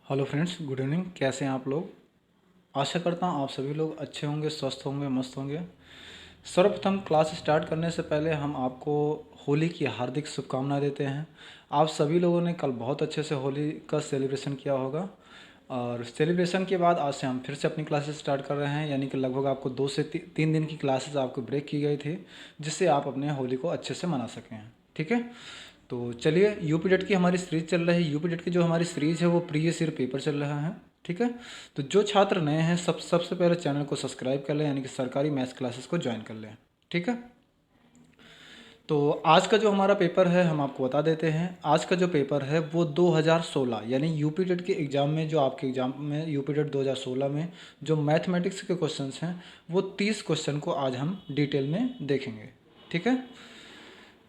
Hello friends, good evening. कैसे हैं आप लोग? आशा करता हूँ आप सभी लोग अच्छे होंगे, स्वस्थ होंगे, मस्त होंगे। सर्वप्रथम क्लास स्टार्ट करने से पहले हम आपको होली की हार्दिक शुभकामनाएं देते हैं। आप सभी लोगों ने कल बहुत अच्छे से होली का सेलिब्रेशन किया होगा और सेलिब्रेशन के बाद आज से हम फिर से अपनी क्लासेस स्टार्ट कर रहे हैं, यानी कि लगभग आपको 2 से 3 दिन की क्लासेस आपको ब्रेक की गई थी, जिससे आप अपने होली को अच्छे से मना सकें। ठीक है, तो चलिए, यूपी डेट की हमारी सीरीज चल रही है। यूपी डेट की जो हमारी सीरीज है वो प्रीवियस ईयर पेपर चल रहा है। ठीक है, तो जो छात्र नए हैं सबसे पहले चैनल को सब्सक्राइब कर लें, यानी कि सरकारी मैथ्स क्लासेस को ज्वाइन कर लें। ठीक है, तो आज का जो हमारा पेपर है हम आपको बता देते हैं। आज का जो पेपर है वो 2016 यानी यूपी टेट के एग्ज़ाम में, जो आपके एग्ज़ाम में यूपी टेट 2016 में जो मैथमेटिक्स के क्वेश्चंस हैं वो 30 क्वेश्चन को आज हम डिटेल में देखेंगे। ठीक है,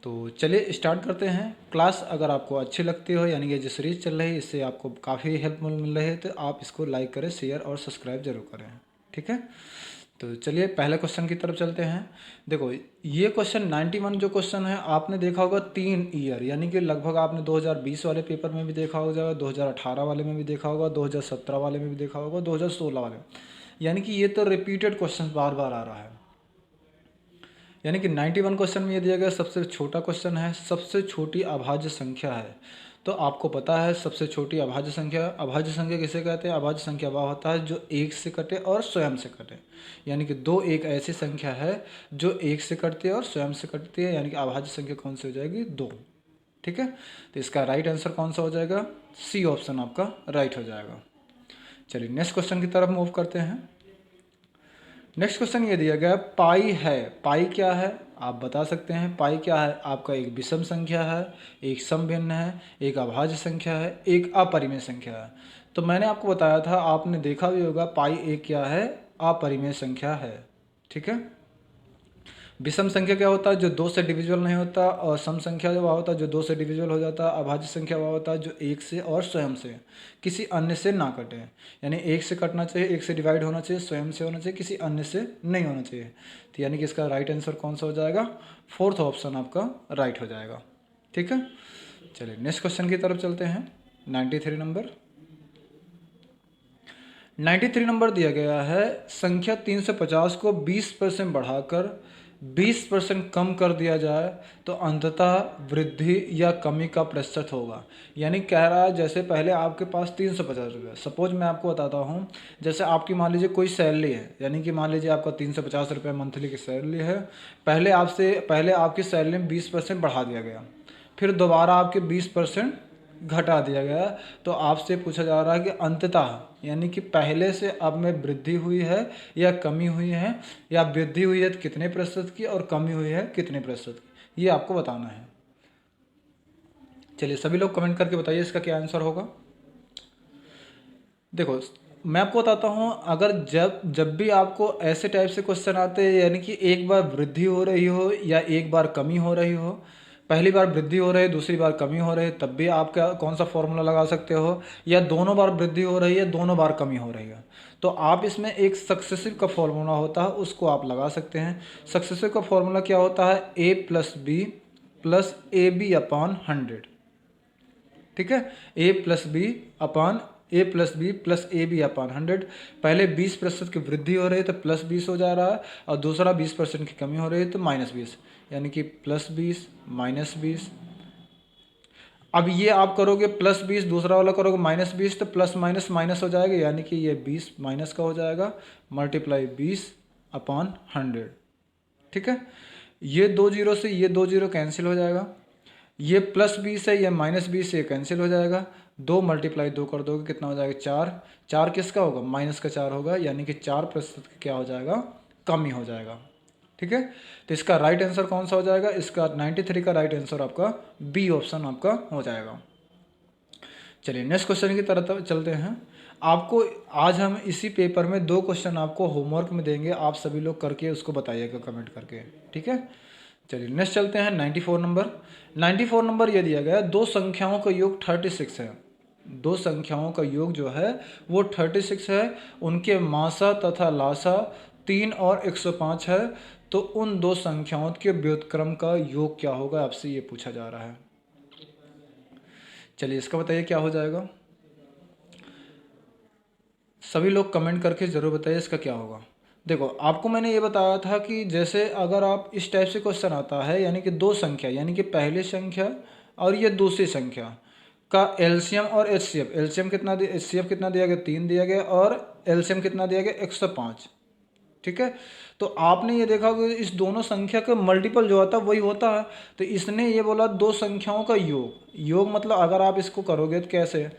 तो चलिए स्टार्ट करते हैं। क्लास अगर आपको अच्छी लगती हो, यानी ये जो सीरीज चल रही है इससे आपको काफ़ी हेल्प मिल रही है, तो आप इसको लाइक करें, शेयर और सब्सक्राइब जरूर करें। ठीक है, तो चलिए पहले क्वेश्चन की तरफ चलते हैं। देखो, ये क्वेश्चन 91 जो क्वेश्चन है आपने देखा होगा 3 ईयर, यानी कि लगभग आपने 2020 वाले पेपर में भी देखा होगा, 2018 वाले में भी देखा होगा, 2017 वाले में भी देखा होगा, 2016 वाले में। यानी कि ये तो रिपीटेड क्वेश्चन बार बार आ रहा है। यानी कि 91 क्वेश्चन में ये दिया गया सबसे छोटा क्वेश्चन है, सबसे छोटी अभाज्य संख्या है। तो आपको पता है सबसे छोटी अभाज्य संख्या किसे कहते हैं? अभाज्य संख्या वह होता है जो एक से कटे और स्वयं से कटे। यानी कि दो एक ऐसी संख्या है जो एक से कटती है और स्वयं से कटती है, यानी कि अभाज्य संख्या कौन सी हो जाएगी? 2। ठीक है, तो इसका राइट आंसर कौन सा हो जाएगा? सी ऑप्शन आपका राइट हो जाएगा। चलिए नेक्स्ट क्वेश्चन की तरफ मूव करते हैं। नेक्स्ट क्वेश्चन ये दिया गया पाई है। पाई क्या है आप बता सकते हैं? पाई क्या है? आपका एक विषम संख्या है, एक समभिन्न है, एक अभाज्य संख्या है, एक अपरिमेय संख्या है। तो मैंने आपको बताया था, आपने देखा भी होगा, पाई एक क्या है? अपरिमेय संख्या है। ठीक है, विषम संख्या क्या होता है? जो 2 से डिविजिबल नहीं होता। और सम संख्या वह होता है जो 2 से डिविजिबल हो जाता है। अभाज्य संख्या वह होता है जो एक से और स्वयं से, किसी अन्य से ना कटे। यानी एक से कटना चाहिए, एक से डिवाइड होना चाहिए, स्वयं से होना चाहिए, किसी अन्य से नहीं होना चाहिए। तो यानी कि इसका राइट आंसर कौन सा हो जाएगा? फोर्थ ऑप्शन आपका राइट हो जाएगा। ठीक है, चलिए नेक्स्ट क्वेश्चन की तरफ चलते हैं। 93 नंबर 93 नंबर दिया गया है, संख्या 350 को 20% बढ़ाकर 20% कम कर दिया जाए तो अंततः वृद्धि या कमी का प्रतिशत होगा। यानी कह रहा है, जैसे पहले आपके पास 350 रुपये, सपोज मैं आपको बताता हूँ, जैसे आपकी मान लीजिए कोई सैलरी है, यानी कि मान लीजिए आपका 350 रुपये मंथली की सैलरी है। पहले आपकी सैलरी में 20% बढ़ा दिया गया, फिर दोबारा आपके 20% घटा दिया गया। तो आपसे पूछा जा रहा है कि अंततः, यानी कि पहले से अब में वृद्धि हुई है या कमी हुई है, या वृद्धि हुई है तो कितने प्रतिशत की और कमी हुई है कितने प्रतिशत की, ये आपको बताना है। चलिए सभी लोग कमेंट करके बताइए इसका क्या आंसर होगा। देखो, मैं आपको बताता हूँ, अगर जब जब भी आपको ऐसे टाइप से क्वेश्चन आते हैं, यानी कि एक बार वृद्धि हो रही हो या एक बार कमी हो रही हो, पहली बार वृद्धि हो रही है, दूसरी बार कमी हो रही है, तब भी आप क्या कौन सा फॉर्मूला लगा सकते हो? या दोनों बार वृद्धि हो रही है, दोनों बार कमी हो रही है, तो आप इसमें एक सक्सेसिव का फॉर्मूला होता है उसको आप लगा सकते हैं। सक्सेसिव का फॉर्मूला क्या होता है? A plus B plus A B upon 100। ठीक है, A plus B plus A B upon 100। पहले 20% की वृद्धि हो रही है तो प्लस 20 हो जा रहा है, और दूसरा 20% की कमी हो रही है तो माइनस 20, यानी कि प्लस 20 माइनस 20। अब ये आप करोगे प्लस 20, दूसरा वाला करोगे माइनस 20, तो प्लस माइनस माइनस हो जाएगा, यानी कि ये 20 माइनस का हो जाएगा, मल्टीप्लाई 20 अपॉन 100। ठीक है, ये 2 जीरो से ये 2 जीरो कैंसिल हो जाएगा, ये प्लस 20 है, ये माइनस 20 से कैंसिल हो जाएगा। 2 मल्टीप्लाई 2 कर दोगे कितना हो जाएगा? 4। 4 किसका होगा? माइनस का 4 होगा, यानी कि 4% क्या हो जाएगा? कमी हो जाएगा। ठीक है, तो इसका राइट आंसर कौन सा हो जाएगा? इसका 93 का राइट आंसर आपका बी ऑप्शन आपका हो जाएगा। चलिए नेक्स्ट क्वेश्चन की तरफ चलते हैं। आपको आज हम इसी पेपर में 2 क्वेश्चन आपको होमवर्क में देंगे, आप सभी लोग करके उसको बताइएगा कमेंट करके। ठीक है, चलिए नेक्स्ट चलते हैं। 94 नंबर ये दिया गया, दो संख्याओं का योग 36 है। दो संख्याओं का योग जो है वो 36 है, उनके मासा तथा लासा 3 और 105 है। तो उन दो संख्याओं के व्युत्क्रम का योग क्या होगा, आपसे ये पूछा जा रहा है। चलिए इसका बताइए क्या हो जाएगा। सभी लोग कमेंट करके ज़रूर बताइए इसका क्या होगा। देखो, आपको मैंने ये बताया था कि जैसे अगर आप इस टाइप से क्वेश्चन आता है, यानी कि दो संख्या, यानी कि पहली संख्या और ये दूसरी संख्या का एलसीएम और एचसीएफ। एलसीएम कितना दिया, एचसीएफ कितना दिया गया, 3 दिया गया, और एलसीएम कितना दिया गया, 105। ठीक है, तो आपने ये देखा कि इस दोनों संख्या का मल्टीपल जो आता है वही होता है। तो इसने ये बोला दो संख्याओं का योग। योग मतलब अगर आप इसको करोगे तो कैसे,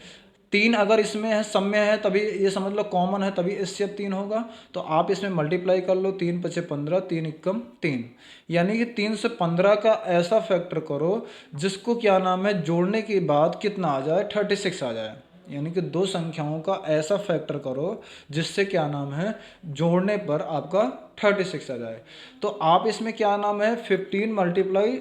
3 अगर इसमें है, सम में है, तभी ये समझ लो कॉमन है, तभी इससे अब 3 होगा। तो आप इसमें मल्टीप्लाई कर लो, 3 पचे 15, 3 एकम 3, यानी कि 3 से 15 का ऐसा फैक्टर करो जिसको क्या नाम है, जोड़ने के बाद कितना आ जाए, 36 आ जाए। यानी कि दो संख्याओं का ऐसा फैक्टर करो जिससे क्या नाम है, जोड़ने पर आपका 36 आ जाए। तो आप इसमें क्या नाम है, 15 मल्टीप्लाई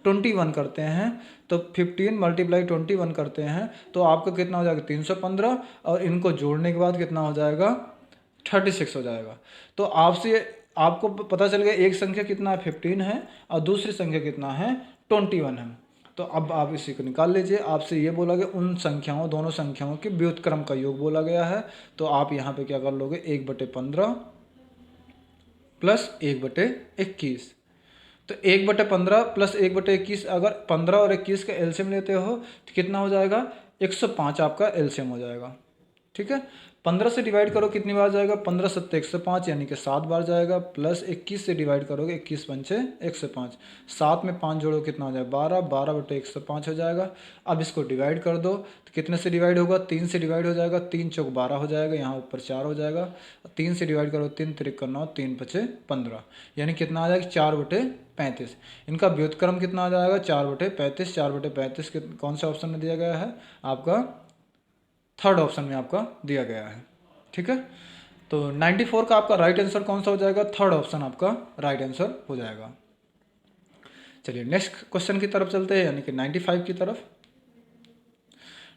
21 करते हैं, तो 15 मल्टीप्लाई 21 करते हैं तो आपका कितना हो जाएगा, 315, और इनको जोड़ने के बाद कितना हो जाएगा, 36 हो जाएगा। तो आपसे आपको पता चल गया एक संख्या कितना है, 15 है, और दूसरी संख्या कितना है, 21 है। तो अब आप इसी को निकाल लीजिए। आपसे ये बोला गया उन संख्याओं, दोनों संख्याओं के व्युत्क्रम का योग बोला गया है। तो आप यहाँ पे क्या कर लोगे, 1/15 प्लस 1/21। तो 1/15 प्लस 1/21, अगर 15 और 21 का एलसीएम लेते हो तो कितना हो जाएगा, 105 आपका एलसीएम हो जाएगा। ठीक है, 15 से डिवाइड करो कितनी बार जाएगा, 15 सत्ते 105, यानी कि 7 बार जाएगा। प्लस 21 से डिवाइड करोगे, 21 पंचे 105, 7 में 5 जोड़ो कितना हो जाएगा, 12, 12/105 हो जाएगा। अब इसको डिवाइड कर दो तो कितने से डिवाइड होगा, 3 से डिवाइड हो जाएगा, 3 चौक 12 हो जाएगा, यहाँ ऊपर 4 हो जाएगा। 3 से डिवाइड करो, 3 तिरिक 9, 3 पचे 15, यानी कितना आ जाएगा, 4/35। इनका व्युत्क्रम कितना आ जाएगा, 4/35। 4/35 कौन से ऑप्शन में दिया गया है, आपका थर्ड ऑप्शन में आपका दिया गया है। ठीक है, तो 94 का आपका राइट आंसर कौन सा हो जाएगा, थर्ड ऑप्शन आपका राइट आंसर हो जाएगा। चलिए नेक्स्ट क्वेश्चन की तरफ चलते हैं, यानी कि 95 की तरफ।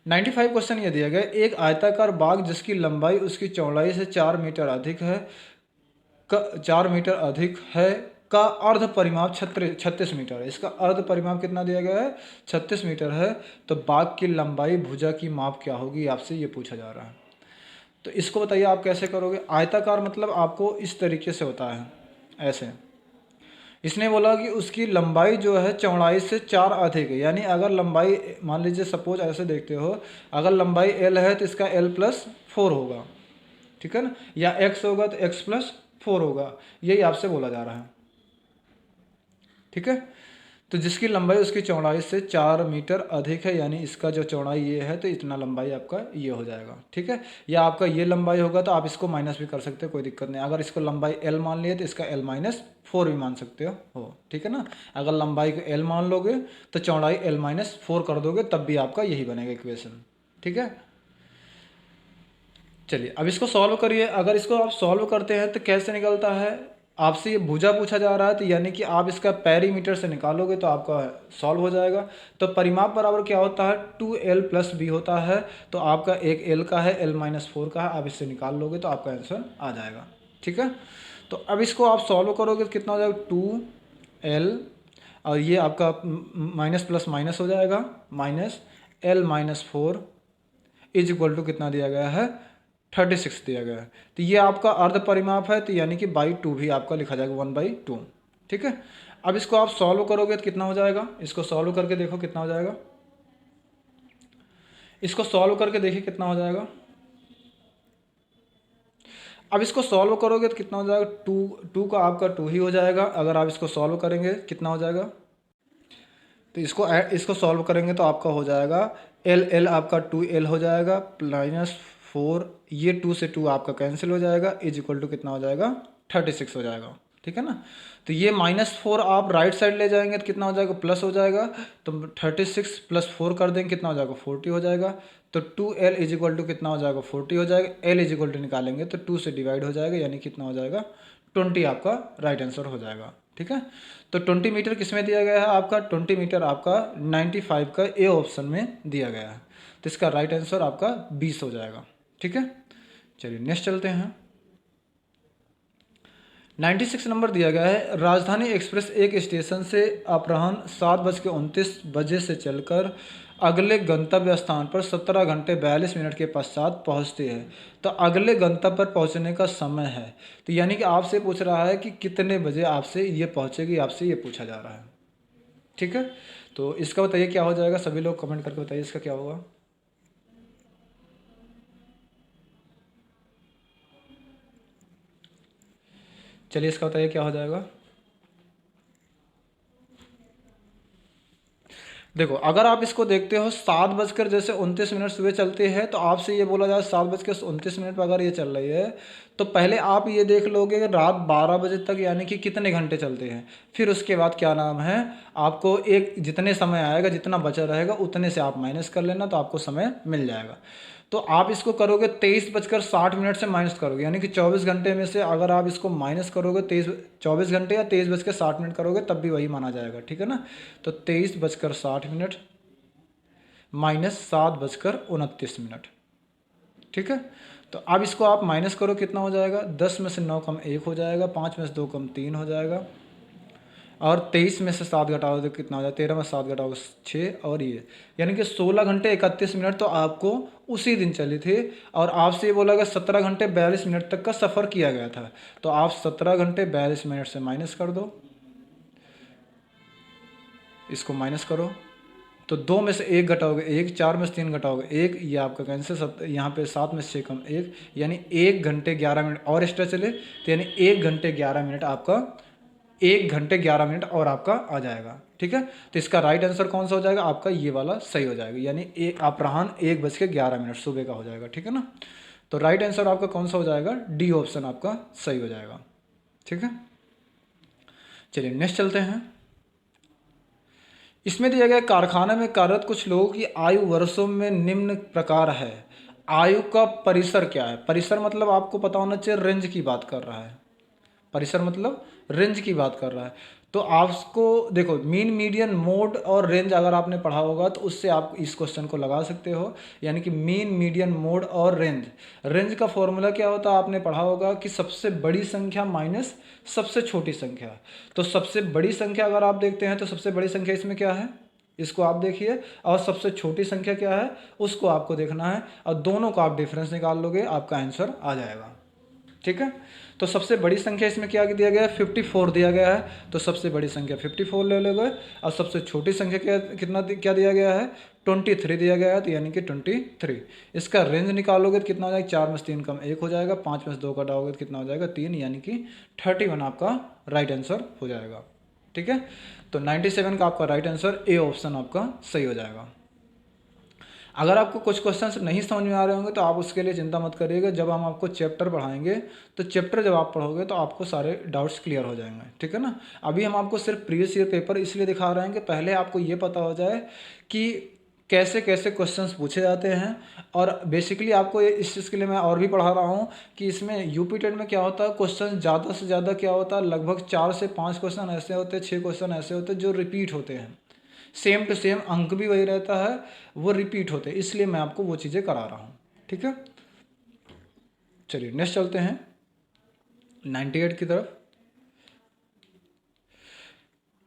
95 क्वेश्चन ये दिया गया, एक आयताकार बाग जिसकी लंबाई उसकी चौड़ाई से 4 मीटर अधिक है, 4 मीटर अधिक है का अर्ध परिमाप 36 मीटर है। इसका अर्ध परिमाप कितना दिया गया है, 36 मीटर है। तो बाग की लंबाई भुजा की माप क्या होगी, आपसे ये पूछा जा रहा है। तो इसको बताइए आप कैसे करोगे। आयताकार मतलब आपको इस तरीके से होता है, ऐसे। इसने बोला कि उसकी लंबाई जो है चौड़ाई से 4 अधिक है, यानी अगर लंबाई मान लीजिए सपोज ऐसे देखते हो, अगर लंबाई l है तो इसका l+4 होगा। ठीक है ना, या x होगा तो x+4 होगा, यही आपसे बोला जा रहा है। ठीक है, तो जिसकी लंबाई उसकी चौड़ाई से 4 मीटर अधिक है, यानी इसका जो चौड़ाई ये है तो इतना लंबाई आपका ये हो जाएगा। ठीक है, या आपका ये लंबाई होगा तो आप इसको माइनस भी कर सकते हो, कोई दिक्कत नहीं। अगर इसको लंबाई l मान लिए तो इसका l-4 भी मान सकते हो। ठीक है ना, अगर लंबाई को l मान लोगे तो चौड़ाई l-4 कर दोगे, तब भी आपका यही बनेगा इक्वेशन। ठीक है, चलिए अब इसको सॉल्व करिए। अगर इसको आप सॉल्व करते हैं तो कैसे निकलता है, आपसे ये भुजा पूछा जा रहा है, तो यानी कि आप इसका पेरीमीटर से निकालोगे तो आपका सॉल्व हो जाएगा। तो परिमाप बराबर क्या होता है, 2l+b होता है। तो आपका एक l का है, l-4 का है, आप इससे निकाल लोगे तो आपका आंसर आ जाएगा। ठीक है, तो अब इसको आप सॉल्व करोगे तो कितना हो जाएगा, 2l, और ये आपका माइनस प्लस माइनस हो जाएगा, -l-4 इज इक्वल टू कितना दिया गया है, 36 दिया गया है। तो ये आपका अर्ध परिमाप है, तो यानी कि बाई 2 भी आपका लिखा जाएगा, 1/2। ठीक है, अब इसको आप सॉल्व करोगे तो कितना हो जाएगा, इसको सॉल्व करके देखो कितना हो जाएगा, इसको सॉल्व करके देखिए कितना हो जाएगा। अब इसको सॉल्व करोगे तो कितना हो जाएगा, 2 का आपका 2 ही हो जाएगा। अगर आप इसको सॉल्व करेंगे कितना हो जाएगा, तो इसको सॉल्व करेंगे तो आपका हो जाएगा l आपका 2l हो जाएगा, -4, ये 2 से 2 आपका कैंसिल हो जाएगा, इज इक्वल टू कितना हो जाएगा, 36 हो जाएगा। ठीक है ना, तो ये -4 आप राइट साइड ले जाएंगे तो कितना हो जाएगा, प्लस हो जाएगा। तो 36 + 4 कर देंगे कितना हो जाएगा, 40 हो जाएगा। तो 2l इज इक्वल टू कितना हो जाएगा, 40 हो जाएगा। l इज इक्वल टू निकालेंगे तो 2 से डिवाइड हो जाएगा, यानी कितना हो जाएगा, 20 आपका राइट आंसर हो जाएगा। ठीक है, तो 20 मीटर किस में दिया गया है, आपका 20 मीटर आपका 95 का ए ऑप्शन में दिया गया है। तो इसका राइट आंसर आपका 20 हो जाएगा। ठीक है, चलिए नेक्स्ट चलते हैं। 96 नंबर दिया गया है, राजधानी एक्सप्रेस एक स्टेशन से अपराह्न 7:29 बजे से चलकर अगले गंतव्य स्थान पर 17 घंटे 42 मिनट के पश्चात पहुंचती है। तो अगले गंतव्य पर पहुंचने का समय है, तो यानी कि आपसे पूछ रहा है कि कितने बजे आपसे ये पहुंचेगी, आपसे ये पूछा जा रहा है। ठीक है, तो इसका बताइए क्या हो जाएगा, सभी लोग कमेंट करके बताइए इसका क्या होगा। चलिए इसका बताइए क्या हो जाएगा। देखो अगर आप इसको देखते हो 7 बजकर जैसे 29 मिनट सुबह चलते हैं, तो आपसे ये बोला जाए 7 बज के 29 मिनट पर अगर ये चल रही है, तो पहले आप ये देख लोगे कि रात 12 बजे तक यानी कि कितने घंटे चलते हैं। फिर उसके बाद क्या नाम है, आपको एक जितने समय आएगा, जितना बचा रहेगा उतने से आप माइनस कर लेना, तो आपको समय मिल जाएगा। तो आप इसको करोगे 23 बजकर 60 मिनट से माइनस करोगे, यानी कि 24 घंटे में से अगर आप इसको माइनस करोगे 24 घंटे या 23 बज के 60 मिनट करोगे तब भी वही माना जाएगा। ठीक है ना, तो 23 बजकर 60 मिनट माइनस 7 बजकर 29 मिनट। ठीक है, तो अब इसको आप माइनस करो, कितना हो जाएगा, 10 में से 9 कम 1 हो जाएगा, 5 में से 2 कम 3 हो जाएगा, और 23 में से 7 घटाओगे तो कितना हो जाएगा, 13 में 7 घटाओगे 6, और ये यानी कि 16 घंटे 31 मिनट तो आपको उसी दिन चली थी। और आपसे ये बोला गया 17 घंटे 42 मिनट तक का सफ़र किया गया था, तो आप 17 घंटे 42 मिनट से माइनस कर दो, इसको माइनस करो, तो 2 में से 1 घटाओगे 1, 4 में से 3 घटाओगे 1, ये आपका कैंसिल। यहाँ पे 7 में से 6 कम 1, यानी 1 घंटे 11 मिनट और एक्स्ट्रा चले, तो यानी 1 घंटे 11 मिनट आपका, 1 घंटे 11 मिनट और आपका आ जाएगा। ठीक है, तो इसका राइट आंसर कौन सा हो जाएगा, आपका ये वाला सही हो जाएगा, यानी एक अपराह्न 1 बज के 11 मिनट सुबह का हो जाएगा। ठीक है ना, तो राइट आंसर आपका कौन सा हो जाएगा, डी ऑप्शन आपका सही हो जाएगा। ठीक है, चलिए नेक्स्ट चलते हैं। इसमें दिया गया कारखाने में कार्यरत कुछ लोगों की आयु वर्षों में निम्न प्रकार है। आयु का परिसर क्या है, परिसर मतलब आपको पता होना चाहिए, रेंज की बात कर रहा है। परिसर मतलब रेंज की बात कर रहा है। तो आपको देखो मीन मीडियन मोड और रेंज अगर आपने पढ़ा होगा तो उससे आप इस क्वेश्चन को लगा सकते हो, यानी कि मीन मीडियन मोड और रेंज। रेंज का फॉर्मूला क्या होता है आपने पढ़ा होगा कि सबसे बड़ी संख्या माइनस सबसे छोटी संख्या। तो सबसे बड़ी संख्या अगर आप देखते हैं तो सबसे बड़ी संख्या इसमें क्या है, इसको आप देखिए, और सबसे छोटी संख्या क्या है उसको आपको देखना है, और दोनों का आप डिफरेंस निकाल लोगे, आपका आंसर आ जाएगा। ठीक है, तो सबसे बड़ी संख्या इसमें क्या दिया गया है, 54 दिया गया है, तो सबसे बड़ी संख्या 54 ले लोगे, और सबसे छोटी संख्या क्या दिया गया है, 23 दिया गया है, तो यानी कि 23। इसका रेंज निकालोगे तो कितना हो जाएगा, 4 में से 3 कम 1 हो जाएगा, 5 में से 2 घटाओगे तो कितना हो जाएगा 3, यानी कि 31 आपका राइट आंसर हो जाएगा। ठीक है, तो 97 का आपका राइट आंसर ए ऑप्शन आपका सही हो जाएगा। अगर आपको कुछ क्वेश्चंस नहीं समझ में आ रहे होंगे तो आप उसके लिए चिंता मत करिएगा, जब हम आपको चैप्टर पढ़ाएंगे तो चैप्टर जब आप पढ़ोगे तो आपको सारे डाउट्स क्लियर हो जाएंगे। ठीक है ना, अभी हम आपको सिर्फ प्रीवियस ईयर पेपर इसलिए दिखा रहे हैं कि पहले आपको ये पता हो जाए कि कैसे कैसे क्वेश्चंस पूछे जाते हैं। और बेसिकली आपको इस चीज़ के लिए मैं और भी पढ़ा रहा हूँ कि इसमें यूपी टेट में क्या होता है, क्वेश्चन ज़्यादा से ज़्यादा क्या होता है, लगभग 4 से 5 क्वेश्चन ऐसे होते हैं, 6 क्वेश्चन ऐसे होते हैं जो रिपीट होते हैं, सेम टू सेम अंक भी वही रहता है, वो रिपीट होते हैं, इसलिए मैं आपको वो चीज़ें करा रहा हूँ। ठीक है, चलिए नेक्स्ट चलते हैं 98 की तरफ।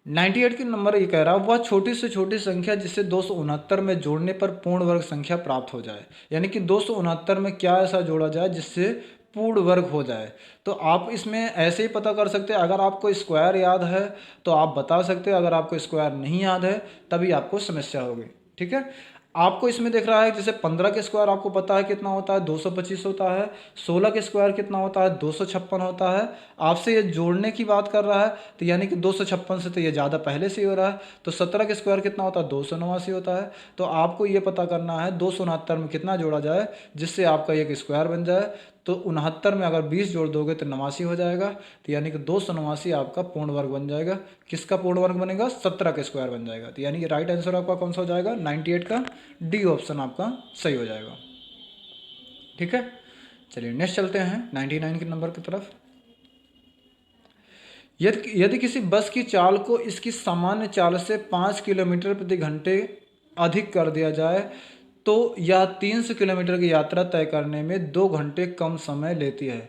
98 के नंबर ये कह रहा है, वह छोटी से छोटी संख्या जिसे 269 में जोड़ने पर पूर्ण वर्ग संख्या प्राप्त हो जाए, यानी कि 269 में क्या ऐसा जोड़ा जाए जिससे पूर्ण वर्ग हो जाए। तो आप इसमें ऐसे ही पता कर सकते हैं, अगर आपको स्क्वायर याद है तो आप बता सकते हैं, अगर आपको स्क्वायर नहीं याद है तभी आपको समस्या होगी। ठीक है, आपको इसमें दिख रहा है जैसे 15 के स्क्वायर आपको पता है कितना होता है, 225 होता है, 16 के स्क्वायर कितना होता है, 256 होता है। आपसे ये जोड़ने की बात कर रहा है, तो यानी कि 256 से तो ये ज़्यादा पहले से ही हो रहा है, तो 17 के स्क्वायर कितना होता है, 289 होता है। तो आपको ये पता करना है 269 में कितना जोड़ा जाए जिससे आपका एक स्क्वायर बन जाए। तो 69 में अगर 20 जोड़ दोगे तो 89 हो जाएगा, तो यानी कि 289 आपका पूर्ण वर्ग बन जाएगा। किसका पूर्ण वर्ग बनेगा, 17 का स्क्वायर बन जाएगा, तो यानी कि राइट आंसर आपका कौन सा हो जाएगा, 98 का डी ऑप्शन आपका सही हो जाएगा। ठीक है, चलिए नेक्स्ट चलते हैं 99 के नंबर की तरफ। यदि किसी बस की चाल को इसकी सामान्य चाल से 5 किलोमीटर प्रति घंटे अधिक कर दिया जाए तो यह 300 किलोमीटर की यात्रा तय करने में 2 घंटे कम समय लेती है।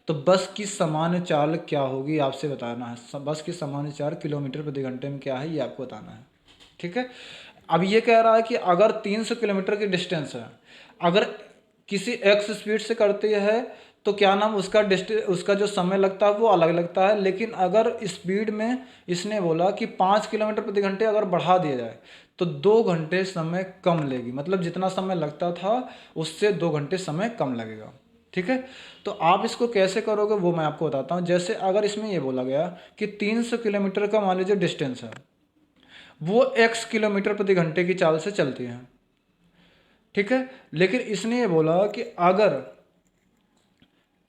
तो बस की सामान्य चाल क्या होगी आपसे बताना है, बस की सामान्य चाल किलोमीटर प्रति घंटे में क्या है ये आपको बताना है। ठीक है, अब ये कह रहा है कि अगर 300 किलोमीटर की डिस्टेंस है, अगर किसी एक्स स्पीड से करती है तो क्या नाम उसका जो समय लगता है वो अलग लगता है। लेकिन अगर स्पीड में इसने बोला कि 5 किलोमीटर प्रति घंटे अगर बढ़ा दिया जाए तो 2 घंटे समय कम लेगी, मतलब जितना समय लगता था उससे 2 घंटे समय कम लगेगा। ठीक है, तो आप इसको कैसे करोगे वो मैं आपको बताता हूँ। जैसे अगर इसमें ये बोला गया कि 300 किलोमीटर का मान लीजिए डिस्टेंस है, वो x किलोमीटर प्रति घंटे की चाल से चलती है। ठीक है, लेकिन इसने ये बोला कि अगर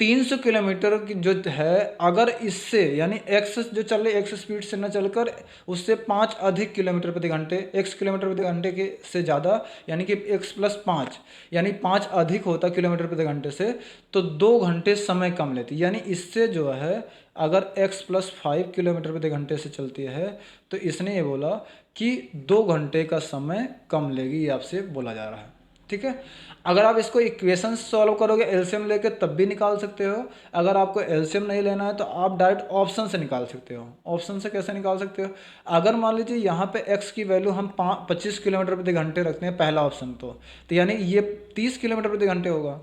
300 किलोमीटर की जो है, अगर इससे यानी x जो चल रही x स्पीड से न चलकर उससे 5 अधिक किलोमीटर प्रति घंटे, x किलोमीटर प्रति घंटे के से ज़्यादा, यानी कि x + 5 यानी 5 अधिक होता किलोमीटर प्रति घंटे से, तो 2 घंटे समय कम लेती। यानी इससे जो है अगर x + 5 किलोमीटर प्रति घंटे से चलती है तो इसने ये बोला कि 2 घंटे का समय कम लेगी, ये आपसे बोला जा रहा है। ठीक है, अगर आप इसको इक्वेशन सॉल्व करोगे एलसीएम लेके तब भी निकाल सकते हो। अगर आपको एलसीएम नहीं लेना है तो आप डायरेक्ट ऑप्शन से निकाल सकते हो। ऑप्शन से कैसे निकाल सकते हो? अगर मान लीजिए यहाँ पे x की वैल्यू हम 25 किलोमीटर प्रति घंटे रखते हैं पहला ऑप्शन, तो यानी ये 30 किलोमीटर प्रति घंटे होगा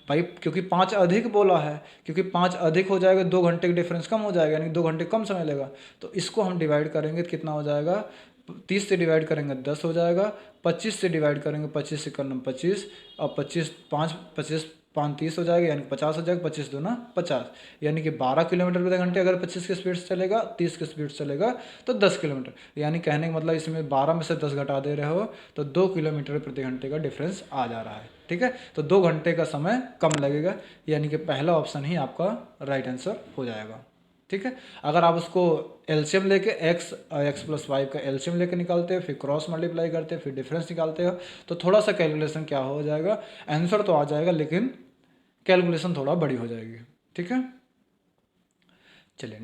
भाई, क्योंकि 5 अधिक बोला है, क्योंकि 5 अधिक हो जाएगा 2 घंटे का डिफरेंस कम हो जाएगा, यानी 2 घंटे कम समय लेगा। तो इसको हम डिवाइड करेंगे तो कितना हो जाएगा, 30 से डिवाइड करेंगे 10 हो जाएगा, 25 से डिवाइड करेंगे 25 से करना 25, और 25 30 हो जाएगा, यानी 50 हो जाएगा, 25 दूना 50, यानी कि 12 किलोमीटर प्रति घंटे अगर 25 की स्पीड से चलेगा, 30 की स्पीड से चलेगा तो 10 किलोमीटर। यानी कहने का मतलब इसमें 12 में से 10 घटा दे रहे हो तो 2 किलोमीटर प्रति घंटे का डिफरेंस आ जा रहा है। ठीक है, तो 2 घंटे का समय कम लगेगा, यानी कि पहला ऑप्शन ही आपका राइट आंसर हो जाएगा। ठीक है, अगर आप उसको एलसीएम लेके x + 5 का एलसीएम लेके निकालते हो, फिर क्रॉस मल्टीप्लाई करते हो, फिर डिफरेंस निकालते हो, तो थोड़ा सा कैलकुलेशन क्या हो जाएगा, आंसर तो आ जाएगा लेकिन कैलकुलेशन थोड़ा बड़ी हो जाएगी। ठीक है, चलिए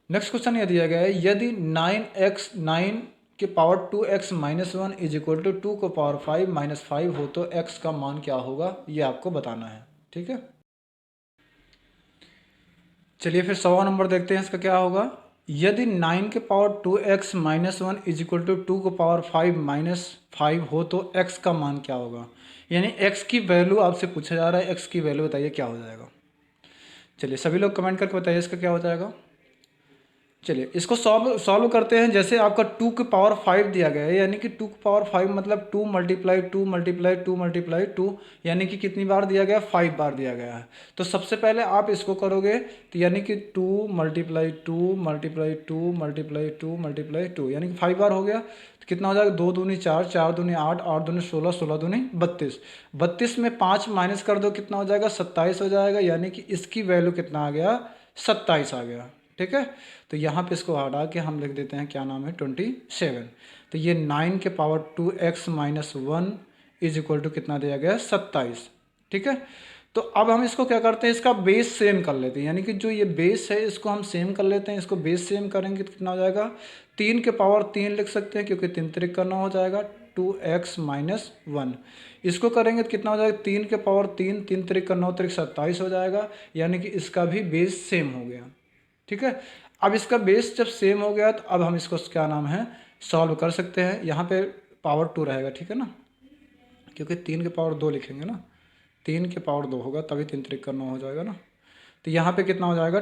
नेक्स्ट क्वेश्चन ये दिया गया है, यदि 9 के पावर 2x - 1 = 2 को पावर 5 - 5 हो तो x का मान क्या होगा, ये आपको बताना है। ठीक है, चलिए फिर 100वां नंबर देखते हैं, इसका क्या होगा। यदि 9 के पावर 2x - 1 = 2 को पावर 5 - 5 हो तो x का मान क्या होगा। यानी x की वैल्यू आपसे पूछा जा रहा है, x की वैल्यू बताइए क्या हो जाएगा। चलिए सभी लोग कमेंट करके बताइए इसका क्या हो जाएगा। चलिए इसको सॉल्व करते हैं। जैसे आपका 2 की पावर 5 दिया गया है, यानी कि 2 की पावर 5 मतलब 2 × 2 × 2 × 2, यानी कि कितनी बार दिया गया, 5 बार दिया गया है। तो सबसे पहले आप इसको करोगे तो यानी कि 2 × 2 × 2 × 2 × 2, यानी कि 5 बार हो गया। तो कितना हो जाएगा, 2 दूनी 4, 4 दूनी 8, 8 दूनी 16, 16 दूनी 32, 32 में 5 माइनस कर दो कितना हो जाएगा, 27 हो जाएगा। यानी कि इसकी वैल्यू कितना आ गया, 27 आ गया। ठीक है, तो यहाँ पे इसको हटा के हम लिख देते हैं क्या नाम है, 27। तो ये 9 के पावर 2x - 1 = कितना दिया गया, 27। ठीक है, तो अब हम इसको क्या करते हैं, इसका बेस सेम कर लेते हैं, यानी कि जो ये बेस है इसको हम सेम कर लेते हैं। इसको बेस सेम करेंगे तो कितना हो जाएगा, 3 के पावर 3 लिख सकते हैं क्योंकि 3 त्रिक करना हो जाएगा, 2x - 1। इसको करेंगे तो कितना हो जाएगा, 3 के पावर 3, 3 त्रिक करना हो, 27 हो जाएगा। यानी कि इसका भी बेस सेम हो गया। ठीक है, अब इसका बेस जब सेम हो गया तो अब हम इसको क्या नाम है, सॉल्व कर सकते हैं। यहाँ पे पावर 2 रहेगा, ठीक है ना, क्योंकि 3 के पावर 2 लिखेंगे ना, 3 के पावर 2 होगा तभी 3 त्रिक करना हो जाएगा ना। तो यहाँ पे कितना हो जाएगा,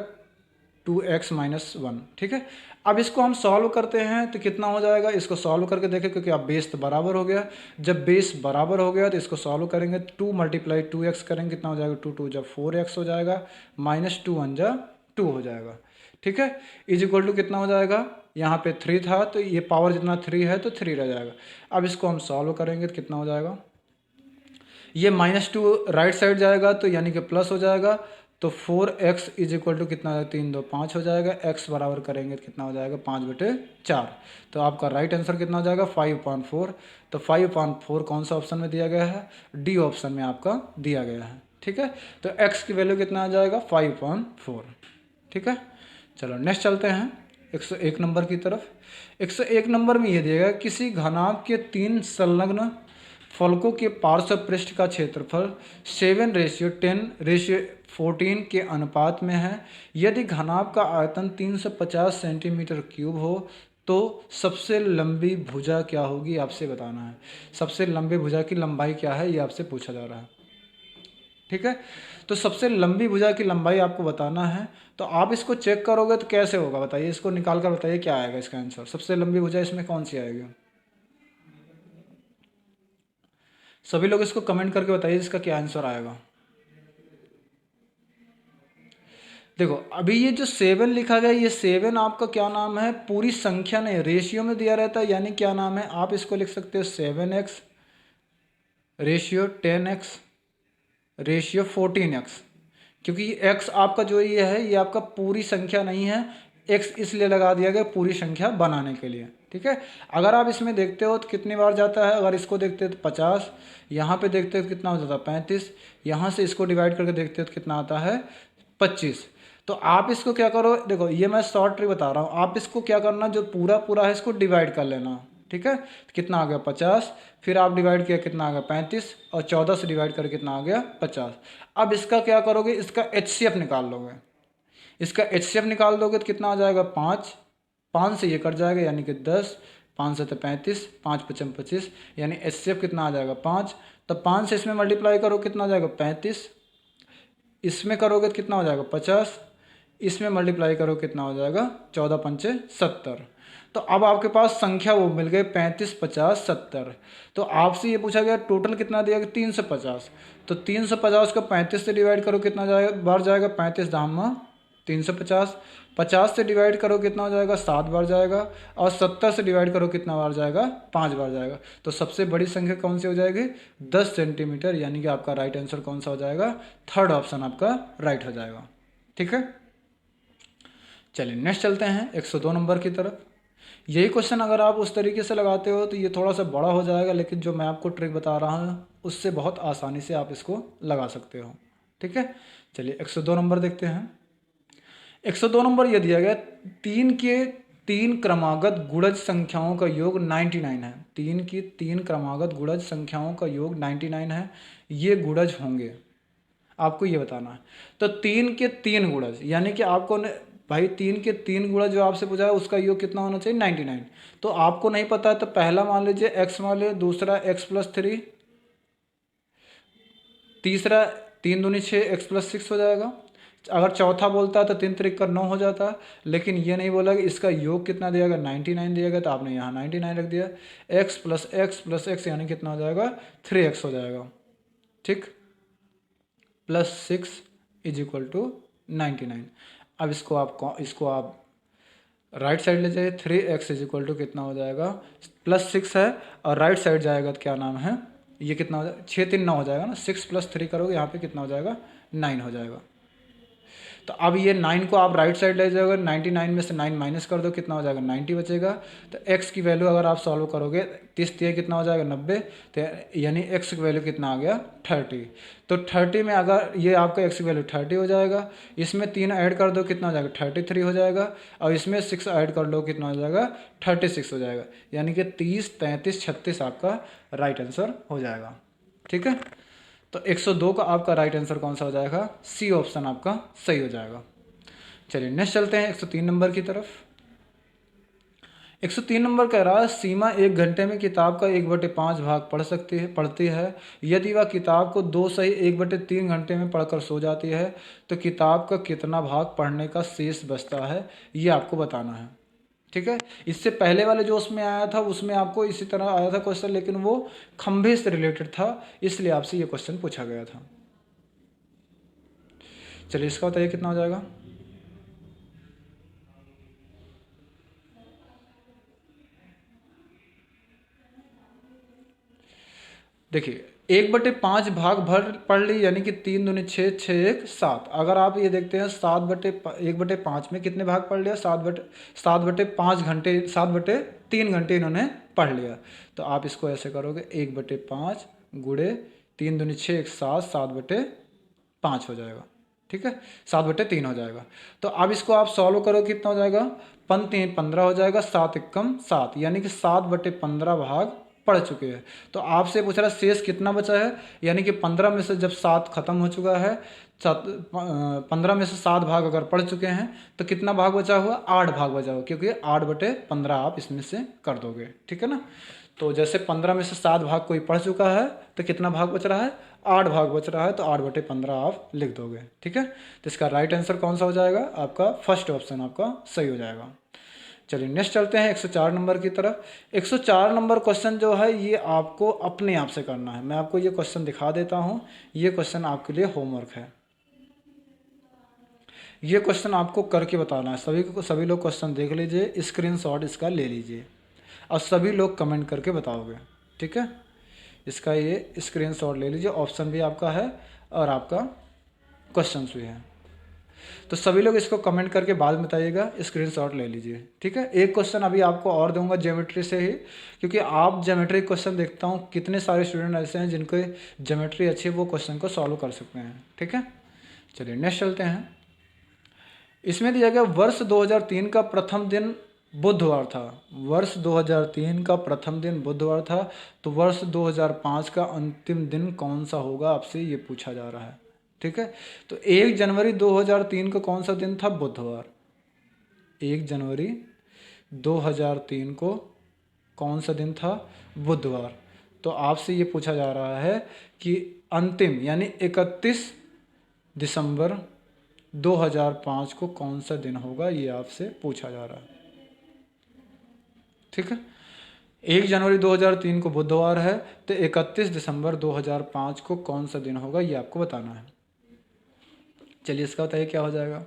2x - 1। ठीक है, अब इसको हम सॉल्व करते हैं तो कितना हो जाएगा, इसको सॉल्व करके देखें क्योंकि अब बेस तो बराबर हो गया। जब बेस बराबर हो गया तो इसको सॉल्व करेंगे, 2 × 2x करेंगे, कितना हो जाएगा, 2 2 जब 4x हो जाएगा, -2 1 जा 2 हो जाएगा। ठीक है, = कितना हो जाएगा, यहाँ पे 3 था तो ये पावर जितना 3 है तो 3 रह जाएगा। अब इसको हम सॉल्व करेंगे तो कितना हो जाएगा, ये -2 राइट साइड जाएगा तो यानी कि प्लस हो जाएगा। तो 4x = कितना है, 3 2 5 हो जाएगा। x बराबर करेंगे तो कितना हो जाएगा, 5/4। तो आपका राइट आंसर कितना हो जाएगा, 5/4। तो 5/4 कौन सा ऑप्शन में दिया गया है, डी ऑप्शन में आपका दिया गया है। ठीक है, तो x की वैल्यू कितना आ जाएगा, 5/4। ठीक है, चलो नेक्स्ट चलते हैं 101 नंबर की तरफ। 101 नंबर में ये दिया गया, किसी घनाभ के 3 संलग्न फलकों के पार्श्व पृष्ठ का क्षेत्रफल 7:10:14 के अनुपात में है। यदि घनाभ का आयतन 350 सेंटीमीटर क्यूब हो तो सबसे लंबी भुजा क्या होगी आपसे बताना है। सबसे लंबी भुजा की लंबाई क्या है ये आपसे पूछा जा रहा है। ठीक है, तो सबसे लंबी भुजा की लंबाई आपको बताना है। तो आप इसको चेक करोगे तो कैसे होगा बताइए, इसको निकाल कर बताइए क्या आएगा इसका आंसर। सबसे लंबी भुजा इसमें कौन सी आएगी, सभी लोग इसको कमेंट करके बताइए इसका क्या आंसर आएगा। देखो अभी ये जो 7 लिखा गया, ये 7 आपका क्या नाम है, पूरी संख्या नहीं, रेशियो में दिया रहता है, यानी क्या नाम है, आप इसको लिख सकते हो 7x ratio 10x ratio 14x। क्योंकि ये x आपका जो ये है ये आपका पूरी संख्या नहीं है, x इसलिए लगा दिया गया पूरी संख्या बनाने के लिए। ठीक है, अगर आप इसमें देखते हो तो कितनी बार जाता है, अगर इसको देखते हो तो 50, यहाँ पे देखते हो तो कितना हो जाता है 35, यहाँ से इसको डिवाइड करके देखते हो तो कितना आता है 25। तो आप इसको क्या करो, देखो ये मैं शॉर्ट ट्रिक बता रहा हूँ, आप इसको क्या करना, जो पूरा पूरा है इसको डिवाइड कर लेना। ठीक है, तो कितना आ गया 50, फिर आप डिवाइड किया कितना आ गया 35, और 14 से डिवाइड करके कितना आ गया 50। अब इसका क्या करोगे, इसका HCF निकाल लोगे। इसका HCF निकाल दोगे तो कितना आ जाएगा 5, 5 से ये कट जाएगा यानी कि 10, 5 से तो 35, 5 पचम 25, यानी HCF कितना आ जाएगा 5। तो 5 से इसमें मल्टीप्लाई करो कितना आ जाएगा 35, इसमें करोगे तो कितना हो जाएगा 50, इसमें मल्टीप्लाई करो कितना हो जाएगा 14 पंचे 70। तो अब आपके पास संख्या वो मिल गई 35, 50, 70। तो आपसे ये पूछा गया टोटल कितना दिया गया 350। तो 350 को 35 से डिवाइड करो कितना जाएगा बार जाएगा, 35 धामा 350। 50 से डिवाइड करो कितना हो जाएगा 7 बार जाएगा, और 70 से डिवाइड करो कितना बार जाएगा 5 बार जाएगा। तो सबसे बड़ी संख्या कौन सी हो जाएगी 10 सेंटीमीटर, यानी कि आपका राइट आंसर कौन सा हो जाएगा, थर्ड ऑप्शन आपका राइट हो जाएगा। ठीक है, चलिए नेक्स्ट चलते हैं 102 नंबर की तरफ। यही क्वेश्चन अगर आप उस तरीके से लगाते हो तो ये थोड़ा सा बड़ा हो जाएगा, लेकिन जो मैं आपको ट्रिक बता रहा हूँ उससे बहुत आसानी से आप इसको लगा सकते हो। ठीक है, चलिए 102 नंबर देखते हैं। 102 नंबर ये दिया गया 3 के 3 क्रमागत गुणज संख्याओं का योग 99 है। 3 की 3 क्रमागत गुणज संख्याओं का योग 99 है, ये गुणज होंगे, आपको ये बताना है। तो 3 के 3 गुणज, यानी कि आपको भाई 3 के 3 गुणज जो आपसे पूछा है उसका योग कितना होना चाहिए 99। तो आपको नहीं पता है तो पहला मान लीजिए x मान लीजिए, दूसरा x+3, तीसरा 3 दूनी 6 x+6 हो जाएगा। अगर चौथा बोलता है तो 3 त्रिक का 9 हो जाता है, लेकिन ये नहीं बोला कि इसका योग कितना दिया गया 99 दिया गया, तो आपने यहाँ 99 रख दिया। x+x+x यानी कितना हो जाएगा 3x हो जाएगा। ठीक, +6 = 99। अब इसको आप राइट साइड ले जाइए, 3x = कितना हो जाएगा +6 है, और राइट साइड जाएगा तो क्या नाम है ये कितना हो जाएगा 6 3 9 हो जाएगा ना, 6 + 3 करोगे यहाँ पे कितना हो जाएगा 9 हो जाएगा। तो अब ये 9 को आप राइट साइड ले जाओगे, 99 में से 9 माइनस कर दो कितना हो जाएगा 90 बचेगा। तो x की वैल्यू अगर आप सॉल्व करोगे 30 कितना हो जाएगा 90, तो यानी x की वैल्यू कितना आ गया 30। तो 30 में अगर ये आपका x की वैल्यू 30 हो जाएगा, इसमें 3 ऐड कर दो कितना हो जाएगा 33 हो जाएगा, और इसमें 6 ऐड कर लो कितना हो जाएगा 36 हो जाएगा, यानी कि 30 33 36 आपका राइट आंसर हो जाएगा। ठीक है, तो 102 का आपका राइट आंसर कौन सा हो जाएगा, सी ऑप्शन आपका सही हो जाएगा। चलिए नेक्स्ट चलते हैं 103 नंबर की तरफ। 103 नंबर कह रहा है सीमा 1 घंटे में किताब का 1/5 भाग पढ़ती है। यदि वह किताब को 2 सही 1/3 घंटे में पढ़कर सो जाती है तो किताब का कितना भाग पढ़ने का शेष बचता है, ये आपको बताना है। ठीक है, इससे पहले वाले जो उसमें आया था उसमें आपको इसी तरह आया था क्वेश्चन, लेकिन वो खंभे से रिलेटेड था, इसलिए आपसे ये क्वेश्चन पूछा गया था। चलिए इसका बताइए कितना हो जाएगा। देखिए 1/5 भाग भर पढ़ ली, यानी कि 3 दूनी 6 6 1 7। अगर आप ये देखते हैं 1/5 में कितने भाग पढ़ लिया 7/5 घंटे, 7/3 घंटे इन्होंने पढ़ लिया। तो आप इसको ऐसे करोगे 1/5 गुणे 3 दूनी 6 1 7, 7/5 हो जाएगा। ठीक है, 7/3 हो जाएगा। तो अब इसको आप सॉल्व करो कितना हो जाएगा, 3 15 हो जाएगा, 7 एकम 7, यानी कि 7/15 भाग पढ़ चुके हैं। तो आपसे पूछ रहा शेष कितना बचा है, यानी कि 15 में से जब 7 खत्म हो चुका है 15 में से 7 भाग अगर पढ़ चुके हैं तो कितना भाग बचा हुआ, 8 भाग बचा हुआ, क्योंकि 8/15 आप इसमें से कर दोगे, ठीक है ना। तो जैसे 15 में से 7 भाग कोई पढ़ चुका है तो कितना भाग बच रहा है, 8 भाग बच रहा है, तो 8/15 आप लिख दोगे, ठीक है। तो इसका राइट आंसर कौन सा हो जाएगा, आपका फर्स्ट ऑप्शन आपका सही हो जाएगा। चलिए नेक्स्ट चलते हैं 104 नंबर की तरफ। 104 नंबर क्वेश्चन जो है ये आपको अपने आप से करना है। मैं आपको ये क्वेश्चन दिखा देता हूँ, ये क्वेश्चन आपके लिए होमवर्क है। ये क्वेश्चन आपको करके बताना है। सभी लोग क्वेश्चन देख लीजिए, स्क्रीनशॉट इसका ले लीजिए और सभी लोग कमेंट करके बताओगे, ठीक है। इसका ये स्क्रीनशॉट ले लीजिए, ऑप्शन भी आपका है और आपका क्वेश्चन भी है। तो सभी लोग इसको कमेंट करके बाद में बताइएगा, स्क्रीनशॉट ले लीजिए, ठीक है। एक क्वेश्चन अभी आपको और दूंगा ज्योमेट्री से ही, क्योंकि आप ज्योमेट्री क्वेश्चन देखता हूँ कितने सारे स्टूडेंट ऐसे हैं जिनको ज्योमेट्री अच्छी है, वो क्वेश्चन को सॉल्व कर सकते हैं, ठीक है। चलिए नेक्स्ट चलते हैं। इसमें दिया गया वर्ष 2003 का प्रथम दिन बुधवार था। वर्ष 2003 का प्रथम दिन बुधवार था, तो वर्ष 2005 का अंतिम दिन कौन सा होगा, आपसे ये पूछा जा रहा है, ठीक है। तो 1 जनवरी 2003 को कौन सा दिन था, बुधवार। 1 जनवरी 2003 को कौन सा दिन था, बुधवार। तो आपसे ये पूछा जा रहा है कि अंतिम यानी 31 दिसंबर 2005 को कौन सा दिन होगा, ये आपसे पूछा जा रहा है, ठीक है। 1 जनवरी 2003 को बुधवार है, तो 31 दिसंबर 2005 को कौन सा दिन होगा, ये आपको बताना है। चलिए इसका बताइए क्या हो जाएगा।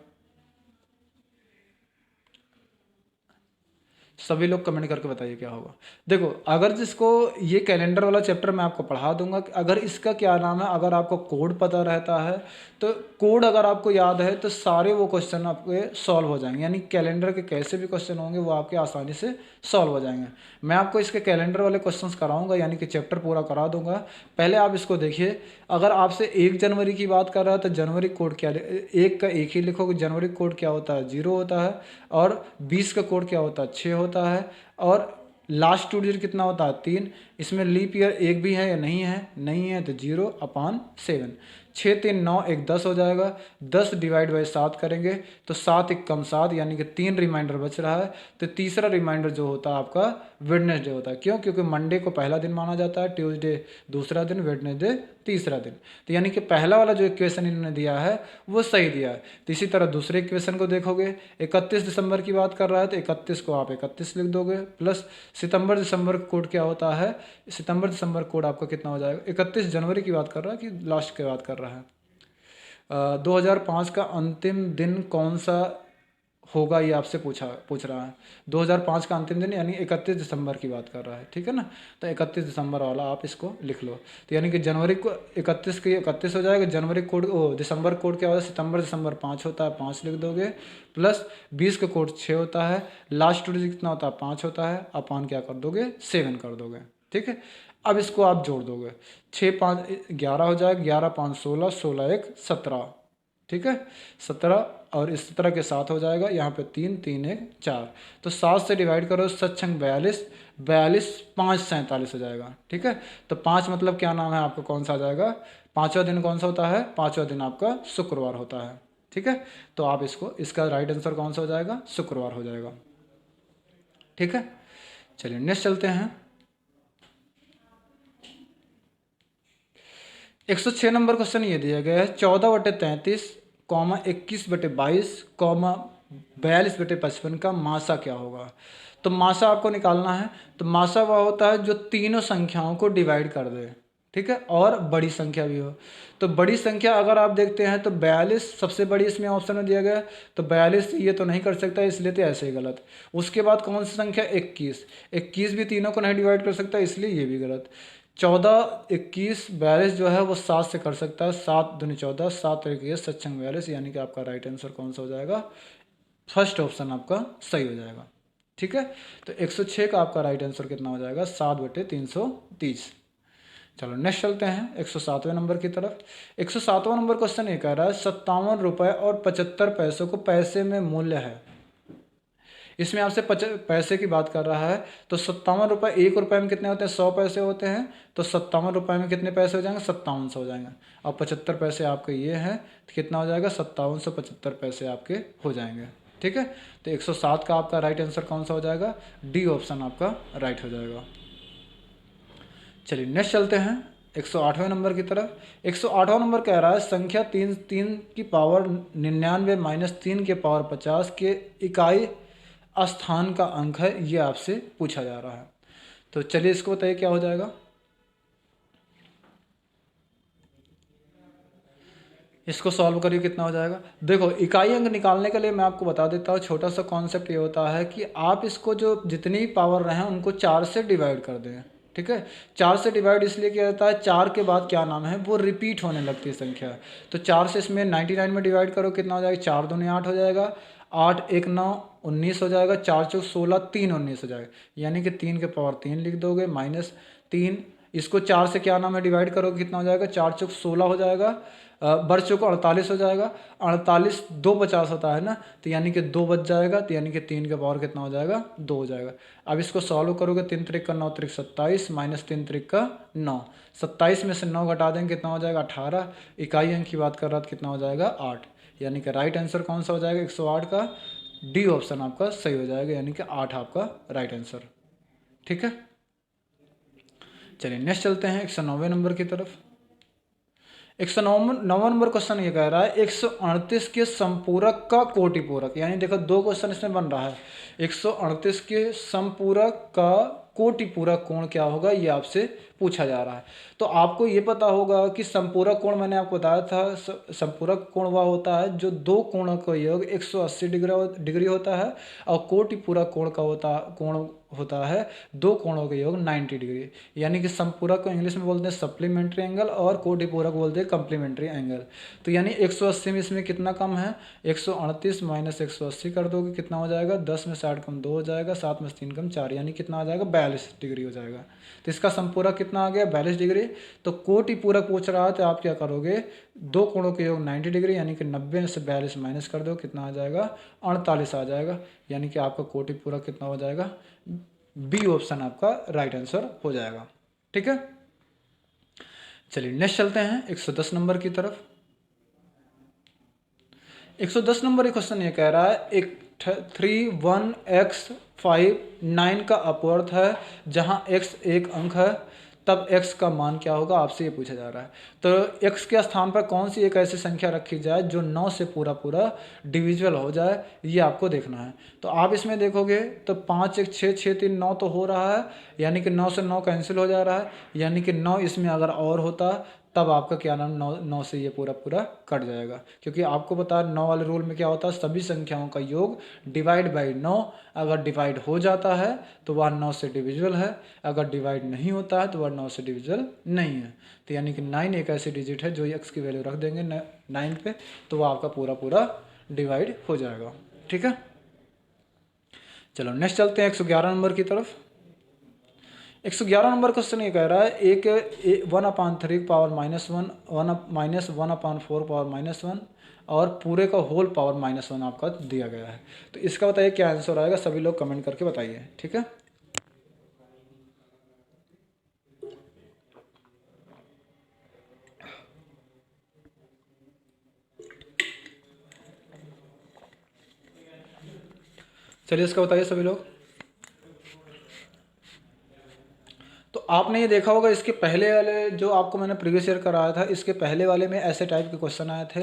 सभी लोग कमेंट करके बताइए क्या होगा। देखो, अगर जिसको ये कैलेंडर वाला चैप्टर मैं आपको पढ़ा दूंगा, अगर इसका क्या नाम है, अगर आपको कोड पता रहता है तो कोड अगर आपको याद है तो सारे वो क्वेश्चन आपके सॉल्व हो जाएंगे, यानी कैलेंडर के कैसे भी क्वेश्चन होंगे वो आपके आसानी से सॉल्व हो जाएंगे। मैं आपको इसके कैलेंडर वाले क्वेश्चंस कराऊंगा, यानी कि चैप्टर पूरा करा दूंगा। पहले आप इसको देखिए, अगर आपसे 1 जनवरी की बात कर रहा है तो जनवरी कोड क्या, 1 का 1 ही लिखोगे। जनवरी कोड क्या होता है, 0 होता है। और 20 का कोड क्या होता है, 6 होता है। और लास्ट 2 डिजिट कितना होता है, 3। इसमें लीप ईयर एक भी है या नहीं है, नहीं है, तो 0/7। 6 3 9 1 10 हो जाएगा। 10 डिवाइड बाई 7 करेंगे तो 7 1 कम 7, यानी कि 3 रिमाइंडर बच रहा है। तो तीसरा रिमाइंडर जो होता है आपका वेडनेसडे होता है। क्यों, क्योंकि मंडे को पहला दिन माना जाता है, ट्यूसडे दूसरा दिन, वेडनेसडे तीसरा दिन। तो यानी कि पहला वाला जो इक्वेशन इन्होंने दिया है वो सही दिया है। तो इसी तरह दूसरे इक्वेशन को देखोगे, 31 दिसंबर की बात कर रहा है तो 31 को आप 31 लिख दोगे, प्लस सितंबर दिसंबर कोड क्या होता है, सितंबर दिसंबर कोड आपका कितना हो जाएगा। 31 जनवरी की बात कर रहा है कि लास्ट की बात कर रहा है। 2005 का अंतिम दिन कौन सा होगा, ये आपसे पूछ रहा है। 2005 का अंतिम दिन यानी 31 दिसंबर की बात कर रहा है, ठीक है ना। तो 31 दिसंबर वाला आप इसको लिख लो। तो यानी कि जनवरी को 31 की 31 हो जाएगा। जनवरी कोड दिसंबर कोड क्या होता है, सितंबर दिसंबर 5 होता है, 5 लिख दोगे। प्लस 20 का कोड 6 होता है, लास्ट डिजिट कितना होता है, 5 होता है। अपान क्या कर दोगे, 7 कर दोगे, ठीक है। अब इसको आप जोड़ दोगे, 6 5 11 हो जाएगा, 11 5 16, 16 1 17, ठीक है। 17 और इस 17 के 7 हो जाएगा, यहाँ पे 3 3 1 4। तो 7 से डिवाइड करो, 7×6 42, 42 5 47 हो जाएगा, ठीक है। तो 5 मतलब क्या नाम है आपका, कौन सा आ जाएगा, पाँचवा दिन कौन सा होता है, पाँचवा दिन आपका शुक्रवार होता है, ठीक है। तो आप इसको, इसका राइट आंसर कौन सा हो जाएगा, शुक्रवार हो जाएगा, ठीक है। चलिए नेक्स्ट चलते हैं। 106 नंबर क्वेश्चन ये दिया गया है, 14/33, 21/22, 42/55 का मासा क्या होगा। तो मासा आपको निकालना है। तो मासा वह होता है जो तीनों संख्याओं को डिवाइड कर दे, ठीक है, और बड़ी संख्या भी हो। तो बड़ी संख्या अगर आप देखते हैं तो 42 सबसे बड़ी इसमें ऑप्शन में दिया गया है, तो 42 ये तो नहीं कर सकता, इसलिए तो ऐसे ही गलत। उसके बाद कौन सी संख्या, 21, 21 भी तीनों को नहीं डिवाइड कर सकता, इसलिए ये भी गलत। 14 21 42 जो है वो 7 से कर सकता है, 7 दूनी 14, 7 21 7 42, यानी कि आपका राइट आंसर कौन सा हो जाएगा, फर्स्ट ऑप्शन आपका सही हो जाएगा, ठीक है। तो 106 का आपका राइट आंसर कितना हो जाएगा, 7/330। चलो नेक्स्ट चलते हैं 107वें नंबर की तरफ। 107वां नंबर क्वेश्चन ये कह रहा है, 57 रुपये और 75 पैसों को पैसे में मूल्य है। इसमें आपसे पैसे की बात कर रहा है, तो 57 रुपये, 1 रुपये में कितने होते हैं, 100 पैसे होते हैं, तो 57 रुपये में कितने पैसे हो जाएंगे, 5700 हो जाएंगे। अब 75 पैसे आपके ये हैं, तो कितना हो जाएगा, 5775 पैसे आपके हो जाएंगे। ठीक है, तो 107 का आपका राइट आंसर कौन सा हो जाएगा, डी ऑप्शन आपका राइट हो जाएगा। चलिए नेक्स्ट चलते हैं 108वें नंबर की तरफ। 108वां नंबर कह रहा है संख्या 3 की पावर 99 माइनस 3 के पावर 50 के इकाई स्थान का अंक है, ये आपसे पूछा जा रहा है। तो चलिए इसको बताइए क्या हो जाएगा। इसको सॉल्व करिए, कितना हो जाएगा। देखो इकाई अंक निकालने के लिए मैं आपको बता देता हूँ, छोटा सा कॉन्सेप्ट ये होता है कि आप इसको जो जितनी पावर रहे उनको 4 से डिवाइड कर दें। ठीक है, 4 से डिवाइड इसलिए किया जाता है, 4 के बाद क्या नाम है वो रिपीट होने लगती है संख्या। तो 4 से इसमें 99 में डिवाइड करो, कितना हो जाएगा, 4 दूनी 8 हो जाएगा, 8 1 9 19 हो जाएगा, 4 चौक 16, 3 19 हो जाएगा, यानी कि 3 के पावर 3 लिख दोगे माइनस 3। इसको 4 से क्या नाम है डिवाइड करोगे, कितना हो जाएगा, 4 चौक 16 हो जाएगा, बढ़ चौक 48 हो जाएगा, 48 2 50 होता है ना, तो यानी कि 2 बच जाएगा, तो यानी कि 3 का पावर कितना हो जाएगा, 2 हो जाएगा। अब इसको सॉल्व करोगे, 3 त्रिक का 9 त्रिक 27 माइनस 3 त्रिक का 9, 27 में से 9 घटा देंगे, कितना हो जाएगा 18। इकाई अंक की बात कर रहा था, कितना हो जाएगा 8, यानी कि राइट आंसर कौन सा हो जाएगा 108 का, डी ऑप्शन आपका सही हो जाएगा, यानी कि 8 आपका राइट आंसर। ठीक है, चलिए नेक्स्ट चलते हैं 109वें नंबर की तरफ। 109वां नंबर क्वेश्चन ये कह रहा है 138 के संपूरक का कोटि पूरक, यानी देखो 2 क्वेश्चन इसमें बन रहा है। 138 के संपूरक का कोटि पूरक कोण क्या होगा, ये आपसे पूछा जा रहा है। तो आपको ये पता होगा कि संपूरक कोण मैंने आपको बताया था, संपूरक कोण वह होता है जो 2 कोणों का योग 180 डिग्री होता है, और कोटि पूरक कोण का कोण होता है 2 कोणों का योग 90 डिग्री। यानी कि संपूरक को इंग्लिश में बोलते हैं सप्लीमेंट्री एंगल, और कोटि पूरक बोलते हैं कंप्लीमेंट्री एंगल। तो यानी 180 में इसमें कितना कम है, 138 माइनस 180 कर दोगे, कितना हो जाएगा, 10 में 60 कम 2 हो जाएगा, 7 में 3 कम 4, यानी कितना आ जाएगा 42 डिग्री हो जाएगा। तो इसका संपूरक कितना आ गया, 42 डिग्री। तो कोटि पूरक पूछ रहा है, तो आप क्या करोगे, 2 कोणों के योग 90 डिग्री, यानी कि 90 से 42 माइनस कर दो, कितना आ जाएगा 48 आ जाएगा, यानी कि आपका कोटि पूरक कितना हो जाएगा, बी ऑप्शन आपका राइट आंसर हो जाएगा। ठीक है, चलिए नेक्स्ट चलते हैं 110 नंबर की तरफ। 110 नंबर क्वेश्चन ये कह रहा है एक 31x59 का अपवर्थ है, जहां x एक अंक है, तब x का मान क्या होगा, आपसे ये पूछा जा रहा है। तो x के स्थान पर कौन सी एक ऐसी संख्या रखी जाए जो 9 से पूरा पूरा डिविजिबल हो जाए, ये आपको देखना है। तो आप इसमें देखोगे तो 5 1 6 6 3 9 तो हो रहा है, यानी कि 9 से 9 कैंसिल हो जा रहा है, यानी कि 9 इसमें अगर और होता तब आपका क्या नाम 9 से ये पूरा पूरा कट जाएगा, क्योंकि आपको पता है 9 वाले रूल में क्या होता है, सभी संख्याओं का योग डिवाइड बाई 9, अगर डिवाइड हो जाता है तो वह 9 से डिविजिबल है, अगर डिवाइड नहीं होता है तो वह 9 से डिविजिबल नहीं है। तो यानी कि 9 एक ऐसी डिजिट है जो एक्स की वैल्यू रख देंगे 9 पे, तो वह आपका पूरा पूरा डिवाइड हो जाएगा। ठीक है, चलो नेक्स्ट चलते हैं 111 नंबर की तरफ। 111 नंबर क्वेश्चन ये कह रहा है एक 1/3 पावर -1 माइनस 1/4 पावर -1 और पूरे का होल पावर -1 आपका दिया गया है। तो इसका बताइए क्या आंसर आएगा, सभी लोग कमेंट करके बताइए। ठीक है, चलिए इसका बताइए सभी लोग। तो आपने ये देखा होगा इसके पहले वाले जो आपको मैंने प्रीवियस ईयर कराया था, इसके पहले वाले में ऐसे टाइप के क्वेश्चन आए थे।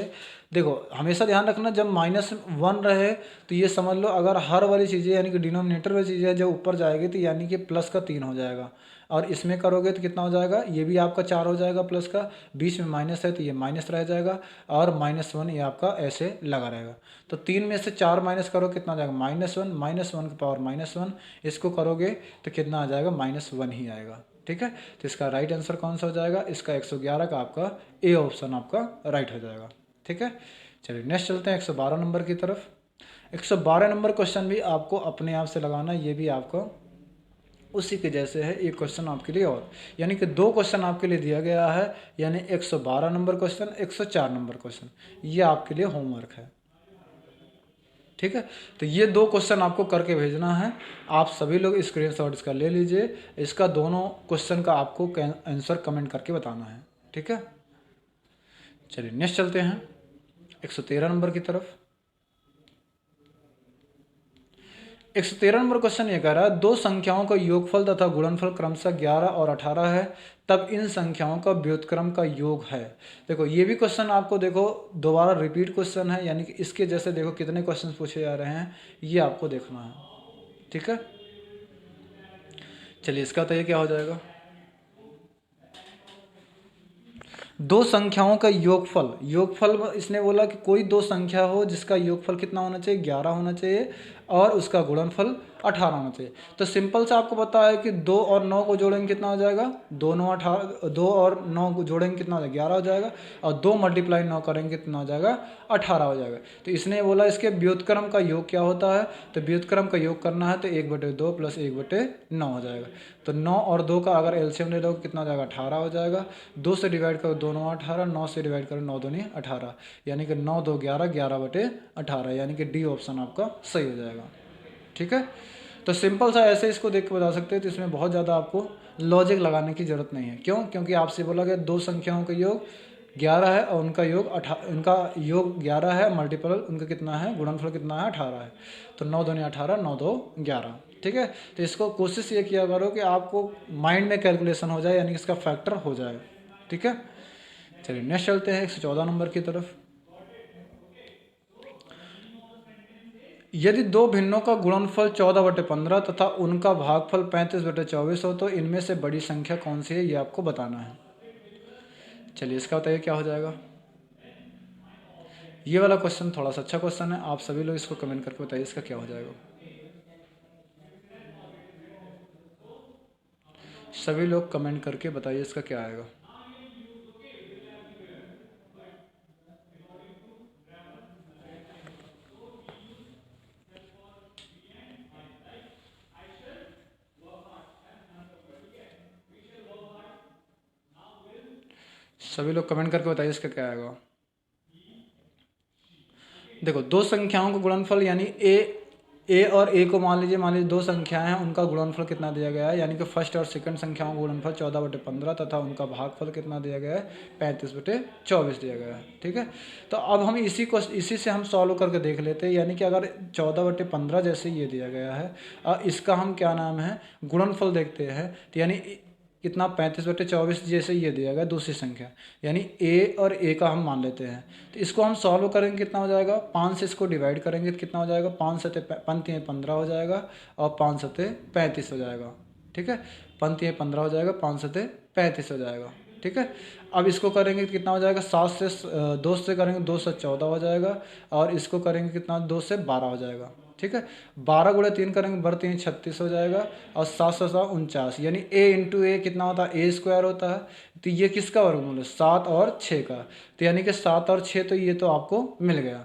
देखो हमेशा ध्यान रखना, जब -1 रहे तो ये समझ लो अगर हर वाली चीज़ें यानी कि डिनोमिनेटर वाली चीज़ें जब ऊपर जाएगी तो यानी कि प्लस का 3 हो जाएगा, और इसमें करोगे तो कितना हो जाएगा, ये भी आपका 4 हो जाएगा प्लस का, बीच में माइनस है तो ये माइनस रह जाएगा, और -1 ये आपका ऐसे लगा रहेगा। तो 3 में से 4 माइनस करो, कितना आ जाएगा -1 की पावर -1, इसको करोगे तो कितना आ जाएगा -1 ही आएगा। ठीक है, तो इसका राइट आंसर कौन सा हो जाएगा, इसका 111 का आपका ए ऑप्शन आपका राइट हो जाएगा। ठीक है, चलिए नेक्स्ट चलते हैं 112 नंबर की तरफ। 112 नंबर क्वेश्चन भी आपको अपने आप से लगाना, ये भी आपको उसी के जैसे है, एक क्वेश्चन आपके लिए और, यानी कि 2 क्वेश्चन आपके लिए दिया गया है, यानी 112 नंबर क्वेश्चन 104 नंबर क्वेश्चन, ये आपके लिए होमवर्क है। ठीक है। तो ये 2 क्वेश्चन आपको करके भेजना है। आप सभी लोग स्क्रीनशॉट इसका ले लीजिए। इसका दोनों क्वेश्चन का आपको आंसर कमेंट करके बताना है, ठीक है। चलिए नेक्स्ट चलते हैं 113 नंबर की तरफ। 113 नंबर क्वेश्चन ये कह रहा है, दो संख्याओं का योगफल तथा गुणनफल क्रमशः 11 और 18 है, तब इन संख्याओं का व्युत्क्रम का योग है। देखो ये भी क्वेश्चन आपको देखो दोबारा रिपीट क्वेश्चन है, यानी कि इसके जैसे देखो कितने क्वेश्चन पूछे जा रहे हैं ये आपको देखना है, ठीक है। चलिए इसका बताइए क्या हो जाएगा। दो संख्याओं का योगफल, योगफल इसने बोला कि कोई दो संख्या हो जिसका योगफल कितना होना चाहिए, 11 होना चाहिए और उसका गुणनफल 18 होना चाहिए। तो सिंपल से आपको पता है कि 2 और 9 को जोड़ेंगे कितना हो जाएगा, 2 9 18, 2 और 9 को जोड़ेंगे कितना हो जाएगा, 11 हो जाएगा, और 2 मल्टीप्लाई 9 करेंगे कितना हो जाएगा, 18 हो जाएगा। तो इसने बोला इसके व्युत्क्रम का योग क्या होता है, तो व्युत्क्रम का योग करना है तो 1/2 प्लस 1/9 हो जाएगा। तो 9 और 2 का अगर एलसीएम ले लो कितना हो जाएगा, 18 हो जाएगा। 2 से डिवाइड करो 2 9 18, 9 से डिवाइड करो 9 दूनी 18, यानी कि 9 2 11, 11/18, यानी कि डी ऑप्शन आपका सही हो जाएगा, ठीक है। तो सिंपल सा ऐसे इसको देख के बता सकते हैं। तो इसमें बहुत ज़्यादा आपको लॉजिक लगाने की ज़रूरत नहीं है। क्यों? क्योंकि आपसे बोला गया दो संख्याओं का योग 11 है और उनका योग 11 है, मल्टीपल उनका कितना है, गुणनफल कितना है, 18 है। तो 9 दूनी 18, 9 2 11, ठीक है। तो इसको कोशिश ये किया करो कि आपको माइंड में कैलकुलेशन हो जाए, यानी कि इसका फैक्टर हो जाए, ठीक है। चलिए नेक्स्ट चलते हैं 114 नंबर की तरफ। यदि दो भिन्नों का गुणनफल 14/15 तथा उनका भागफल 35/24 हो तो इनमें से बड़ी संख्या कौन सी है, ये आपको बताना है। चलिए इसका बताइए क्या हो जाएगा। ये वाला क्वेश्चन थोड़ा सा अच्छा क्वेश्चन है, आप सभी लोग इसको कमेंट करके बताइए इसका क्या हो जाएगा। सभी लोग कमेंट करके बताइए इसका क्या आएगा। सभी लोग कमेंट करके बताइए इसका क्या आएगा। देखो दो संख्याओं का गुणनफल यानी ए और ए को मान लीजिए दो संख्याएं हैं, उनका गुणनफल कितना दिया गया है, यानी कि फर्स्ट और सेकंड संख्याओं का गुणनफल 14/15 तथा उनका भागफल कितना दिया गया है, 35/24 दिया गया है, ठीक है। तो अब हम इसी से हम सॉल्व करके देख लेते हैं। यानी कि अगर 14/15 जैसे ये दिया गया है और इसका हम क्या नाम है, गुणनफल देखते हैं, तो यानी कितना 35/24 जैसे ये दिया गया दूसरी संख्या, यानी ए और ए का हम मान लेते हैं। तो इसको हम सॉल्व करेंगे कितना हो जाएगा, 5 से इसको डिवाइड करेंगे तो कितना हो जाएगा, 5 सते 15 हो जाएगा और 5 सते 35 हो जाएगा, ठीक है। 15 हो जाएगा, 5 सते 35 हो जाएगा, ठीक है। अब इसको करेंगे तो कितना हो जाएगा, 7 से 2 से करेंगे 2 से 14 हो जाएगा, और इसको करेंगे कितना 2 से 12 हो जाएगा, ठीक है। 12 गुणे 3 करेंगे, 3 36 हो जाएगा, और 7 से 7 49, यानी a इंटू ए कितना होता है, ए स्क्वायर होता है। तो ये किसका वर्गमूल है, 7 और 6 का। तो यानी कि 7 और 6 तो ये तो आपको मिल गया,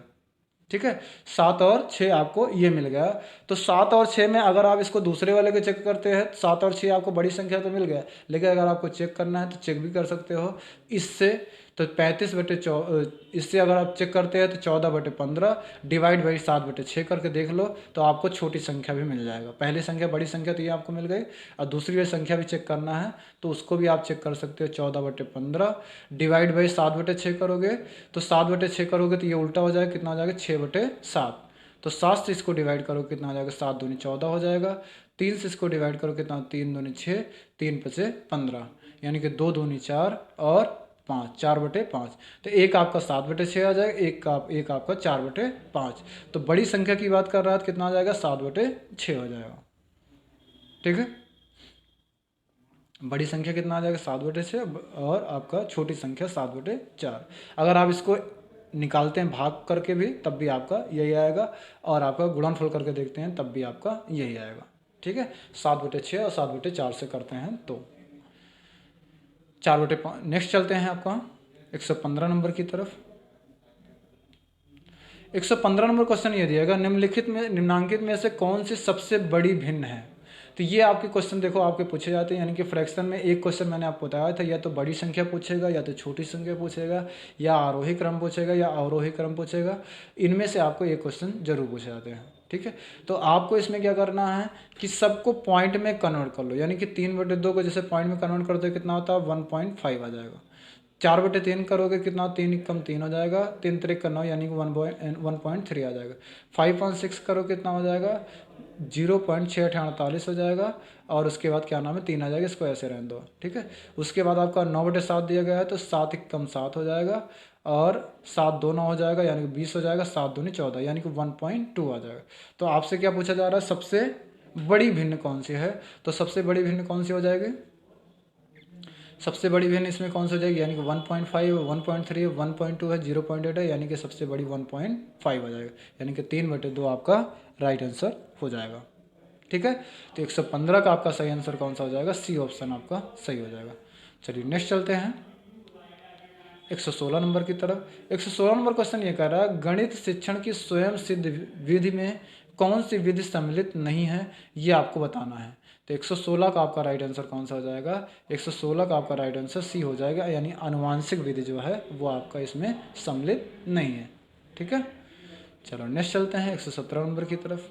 ठीक है। 7 और 6 आपको ये मिल गया। तो 7 और 6 में अगर आप इसको दूसरे वाले को चेक करते हैं, 7 और 6 आपको बड़ी संख्या तो मिल गया, लेकिन अगर आपको चेक करना है तो चेक भी कर सकते हो इससे। तो 35/4, इससे अगर आप चेक करते हैं तो 14/15 डिवाइड बाई 7/6 करके देख लो, तो आपको छोटी संख्या भी मिल जाएगा। पहली संख्या बड़ी संख्या तो ये आपको मिल गई, और दूसरी वाली संख्या भी चेक करना है तो उसको भी आप चेक कर सकते हो। 14/15 डिवाइड बाई 7/6 करोगे, तो 7/6 करोगे तो ये उल्टा हो जाएगा, कितना हो जाएगा 6/7। तो 7 से इसको डिवाइड करो कितना हो जाएगा, 7 दूनी 14 हो जाएगा। 3 से इसको डिवाइड करो कितना, 3 दूनी 6, 3 5 15, यानी कि 2 दूनी 4 और 5, 4/5। तो एक आपका 7/6 आ जाएगा, एक आपका 4/5। तो बड़ी संख्या की बात कर रहा है तो कितना आ जाएगा, 7/6 हो जाएगा, ठीक है। बड़ी संख्या कितना आ जाएगा, 7/6, और आपका छोटी संख्या 7/4। अगर आप इसको निकालते हैं भाग करके भी तब भी आपका यही आएगा, और आपका गुणनफल करके देखते हैं तब भी आपका यही आएगा, ठीक है। 7/6 और 7/4 से करते हैं तो 4/5। नेक्स्ट चलते हैं आपका 115 नंबर की तरफ। 115 नंबर क्वेश्चन ये दिएगा, निम्नलिखित में निम्नांकित में से कौन सी सबसे बड़ी भिन्न है। तो ये आपके क्वेश्चन देखो आपके पूछे जाते हैं, यानी कि फ्रैक्शन में एक क्वेश्चन मैंने आपको बताया था, या तो बड़ी संख्या पूछेगा, या तो छोटी संख्या पूछेगा, या आरोही क्रम पूछेगा, या अवरोही क्रम पूछेगा। इनमें से आपको एक क्वेश्चन जरूर पूछे जाते हैं, ठीक है। तो आपको इसमें क्या करना है कि सबको पॉइंट में कन्वर्ट कर लो, यानी कि 3/2 को जैसे पॉइंट में कन्वर्ट कर दो कितना होता है 1.5 आ जाएगा। 4/3 करोगे कितना, 3 कम 3 हो जाएगा, 3 3 का 9 यानी कि 1.3 आ जाएगा। 5/6 करो कितना हो जाएगा 0.6848 हो जाएगा। और उसके बाद क्या नाम है 3 आ जाएगा, इसको ऐसे रहने दो, ठीक है। उसके बाद आपका 9/7 दिया गया है तो 7 कम 7 हो जाएगा, और 7 2 9 हो जाएगा यानी कि 20 हो जाएगा, 7 दूनी 14 यानी कि 1.2 आ जाएगा। तो आपसे क्या पूछा जा रहा है, सबसे बड़ी भिन्न कौन सी है, तो सबसे बड़ी भिन्न कौन सी हो जाएगी, सबसे बड़ी भिन्न इसमें कौन सी हो जाएगी, यानी कि 1.5, 1.3, 1.2 है, 0.8 है, यानी कि सबसे बड़ी 1.5 आ जाएगा, यानी कि 3/2 आपका राइट आंसर हो जाएगा, ठीक है। तो 115 का आपका सही आंसर कौन सा हो जाएगा, सी ऑप्शन आपका सही हो जाएगा। चलिए नेक्स्ट चलते हैं 116 नंबर की तरफ। 116 नंबर क्वेश्चन ये कह रहा है, गणित शिक्षण की स्वयं सिद्ध विधि में कौन सी विधि सम्मिलित नहीं है, ये आपको बताना है। तो 116 का आपका राइट आंसर कौन सा हो जाएगा, 116 का आपका राइट आंसर सी हो जाएगा, यानी आनुवांशिक विधि जो है वो आपका इसमें सम्मिलित नहीं है, ठीक है। चलो नेक्स्ट चलते हैं 117 नंबर की तरफ।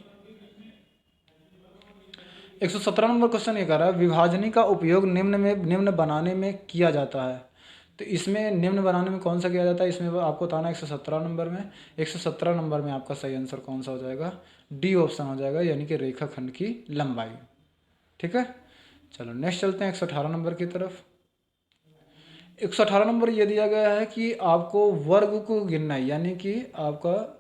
117 नंबर क्वेश्चन ये कह रहा है, विभाजनी का उपयोग निम्न बनाने में किया जाता है। तो इसमें निम्न बनाने में कौन सा किया जाता है, इसमें आपको बताना है 117 नंबर में। 117 नंबर में आपका सही आंसर कौन सा हो जाएगा, डी ऑप्शन हो जाएगा, यानी कि रेखाखंड की लंबाई, ठीक है। चलो नेक्स्ट चलते हैं 118 नंबर की तरफ। 118 नंबर ये दिया गया है कि आपको वर्ग को गिनना है, यानी कि आपका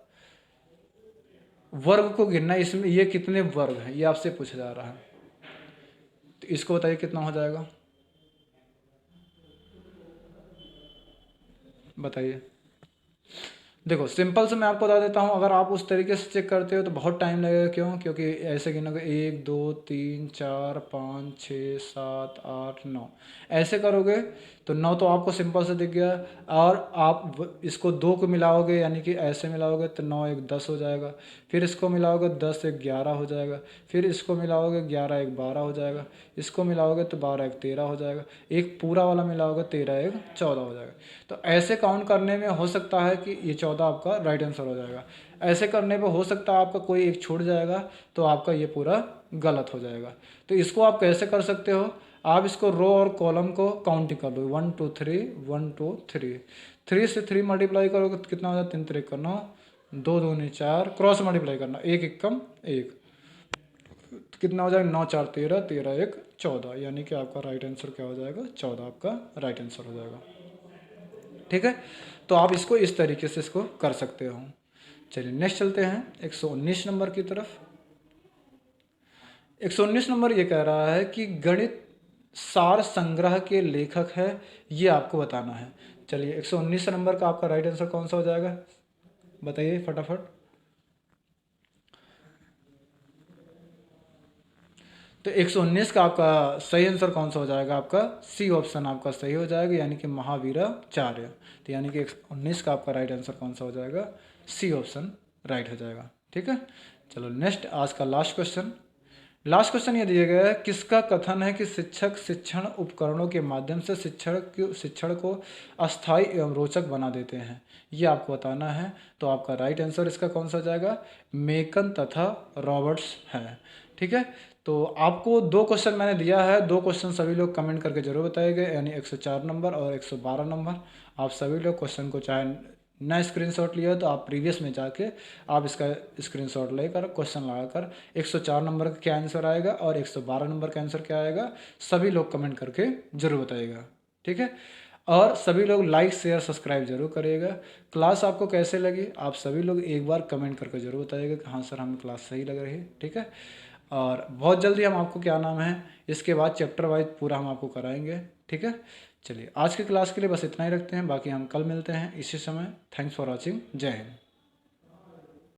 वर्ग को गिनना है, इसमें ये कितने वर्ग हैं ये आपसे पूछा जा रहा है। तो इसको बताइए कितना हो जाएगा, बताइए। देखो सिंपल से मैं आपको बता देता हूँ, अगर आप उस तरीके से चेक करते हो तो बहुत टाइम लगेगा, क्यों, क्योंकि ऐसे गिनोगे 1 2 3 4 5 6 7 8 9 ऐसे करोगे तो 9 तो आपको सिंपल से दिख गया। और आप इसको 2 को मिलाओगे, यानी कि ऐसे मिलाओगे तो 9 1 10 हो जाएगा। फिर इसको मिलाओगे 10 1 11 हो जाएगा। फिर इसको मिलाओगे 11 1 12 हो जाएगा। इसको मिलाओगे तो 12 1 13 हो जाएगा। एक पूरा वाला मिलाओगे 13 1 14 हो जाएगा। तो ऐसे काउंट करने में हो सकता है कि ये 14 आपका राइट आंसर हो जाएगा। ऐसे करने पे हो सकता है आपका कोई एक छूट जाएगा, तो आपका ये पूरा गलत हो जाएगा। तो इसको आप कैसे कर सकते हो, आप इसको रो और कॉलम को काउंटिंग कर लो, 1 2 3 1 2 3, 3 से 3 मल्टीप्लाई करोगे तो कितना हो जाए 3 3 का 9, 2 2 4, क्रॉस मल्टीप्लाई करना 1 1 कम 1, तो कितना हो जाएगा 9 4 13, 13 1 14, यानी कि आपका राइट आंसर क्या हो जाएगा 14 आपका राइट आंसर हो जाएगा, ठीक है। तो आप इसको इस तरीके से इसको कर सकते हो। चलिए नेक्स्ट चलते हैं 119 नंबर की तरफ। 119 नंबर ये कह रहा है कि गणित सार संग्रह के लेखक है, ये आपको बताना है। चलिए 119 नंबर का आपका राइट आंसर कौन सा हो जाएगा, बताइए फटाफट। तो 119 का आपका सही आंसर कौन सा हो जाएगा, आपका सी ऑप्शन आपका सही हो जाएगा, यानी कि महावीराचार्य। तो यानी कि 119 का आपका राइट आंसर कौन सा हो जाएगा, सी ऑप्शन राइट हो जाएगा, ठीक है। चलो नेक्स्ट आज का लास्ट क्वेश्चन। लास्ट क्वेश्चन ये दिया गया है, किसका कथन है कि शिक्षक शिक्षण उपकरणों के माध्यम से शिक्षण को अस्थायी एवं रोचक बना देते हैं, ये आपको बताना है। तो आपका राइट आंसर इसका कौन सा हो जाएगा, मेकन तथा रॉबर्ट्स है, ठीक है। तो आपको 2 क्वेश्चन मैंने दिया है, 2 क्वेश्चन सभी लोग कमेंट करके जरूर बताएंगे, यानी 104 नंबर और 112 नंबर। आप सभी लोग क्वेश्चन को चाहे ना स्क्रीनशॉट लिया तो आप प्रीवियस में जाके आप इसका स्क्रीनशॉट लेकर क्वेश्चन लगाकर 104 नंबर का क्या आंसर आएगा और 112 नंबर का आंसर क्या आएगा, सभी लोग कमेंट करके जरूर बताइएगा, ठीक है। और सभी लोग लाइक शेयर सब्सक्राइब जरूर करिएगा। क्लास आपको कैसे लगी आप सभी लोग एक बार कमेंट करके जरूर बताइएगा कि हाँ सर हमें क्लास सही लग रही है, ठीक है। और बहुत जल्दी हम आपको क्या नाम है इसके बाद चैप्टर वाइज पूरा हम आपको कराएंगे, ठीक है। चलिए आज की क्लास के लिए बस इतना ही रखते हैं, बाकी हम कल मिलते हैं इसी समय। थैंक्स फॉर वॉचिंग, जय हिंद।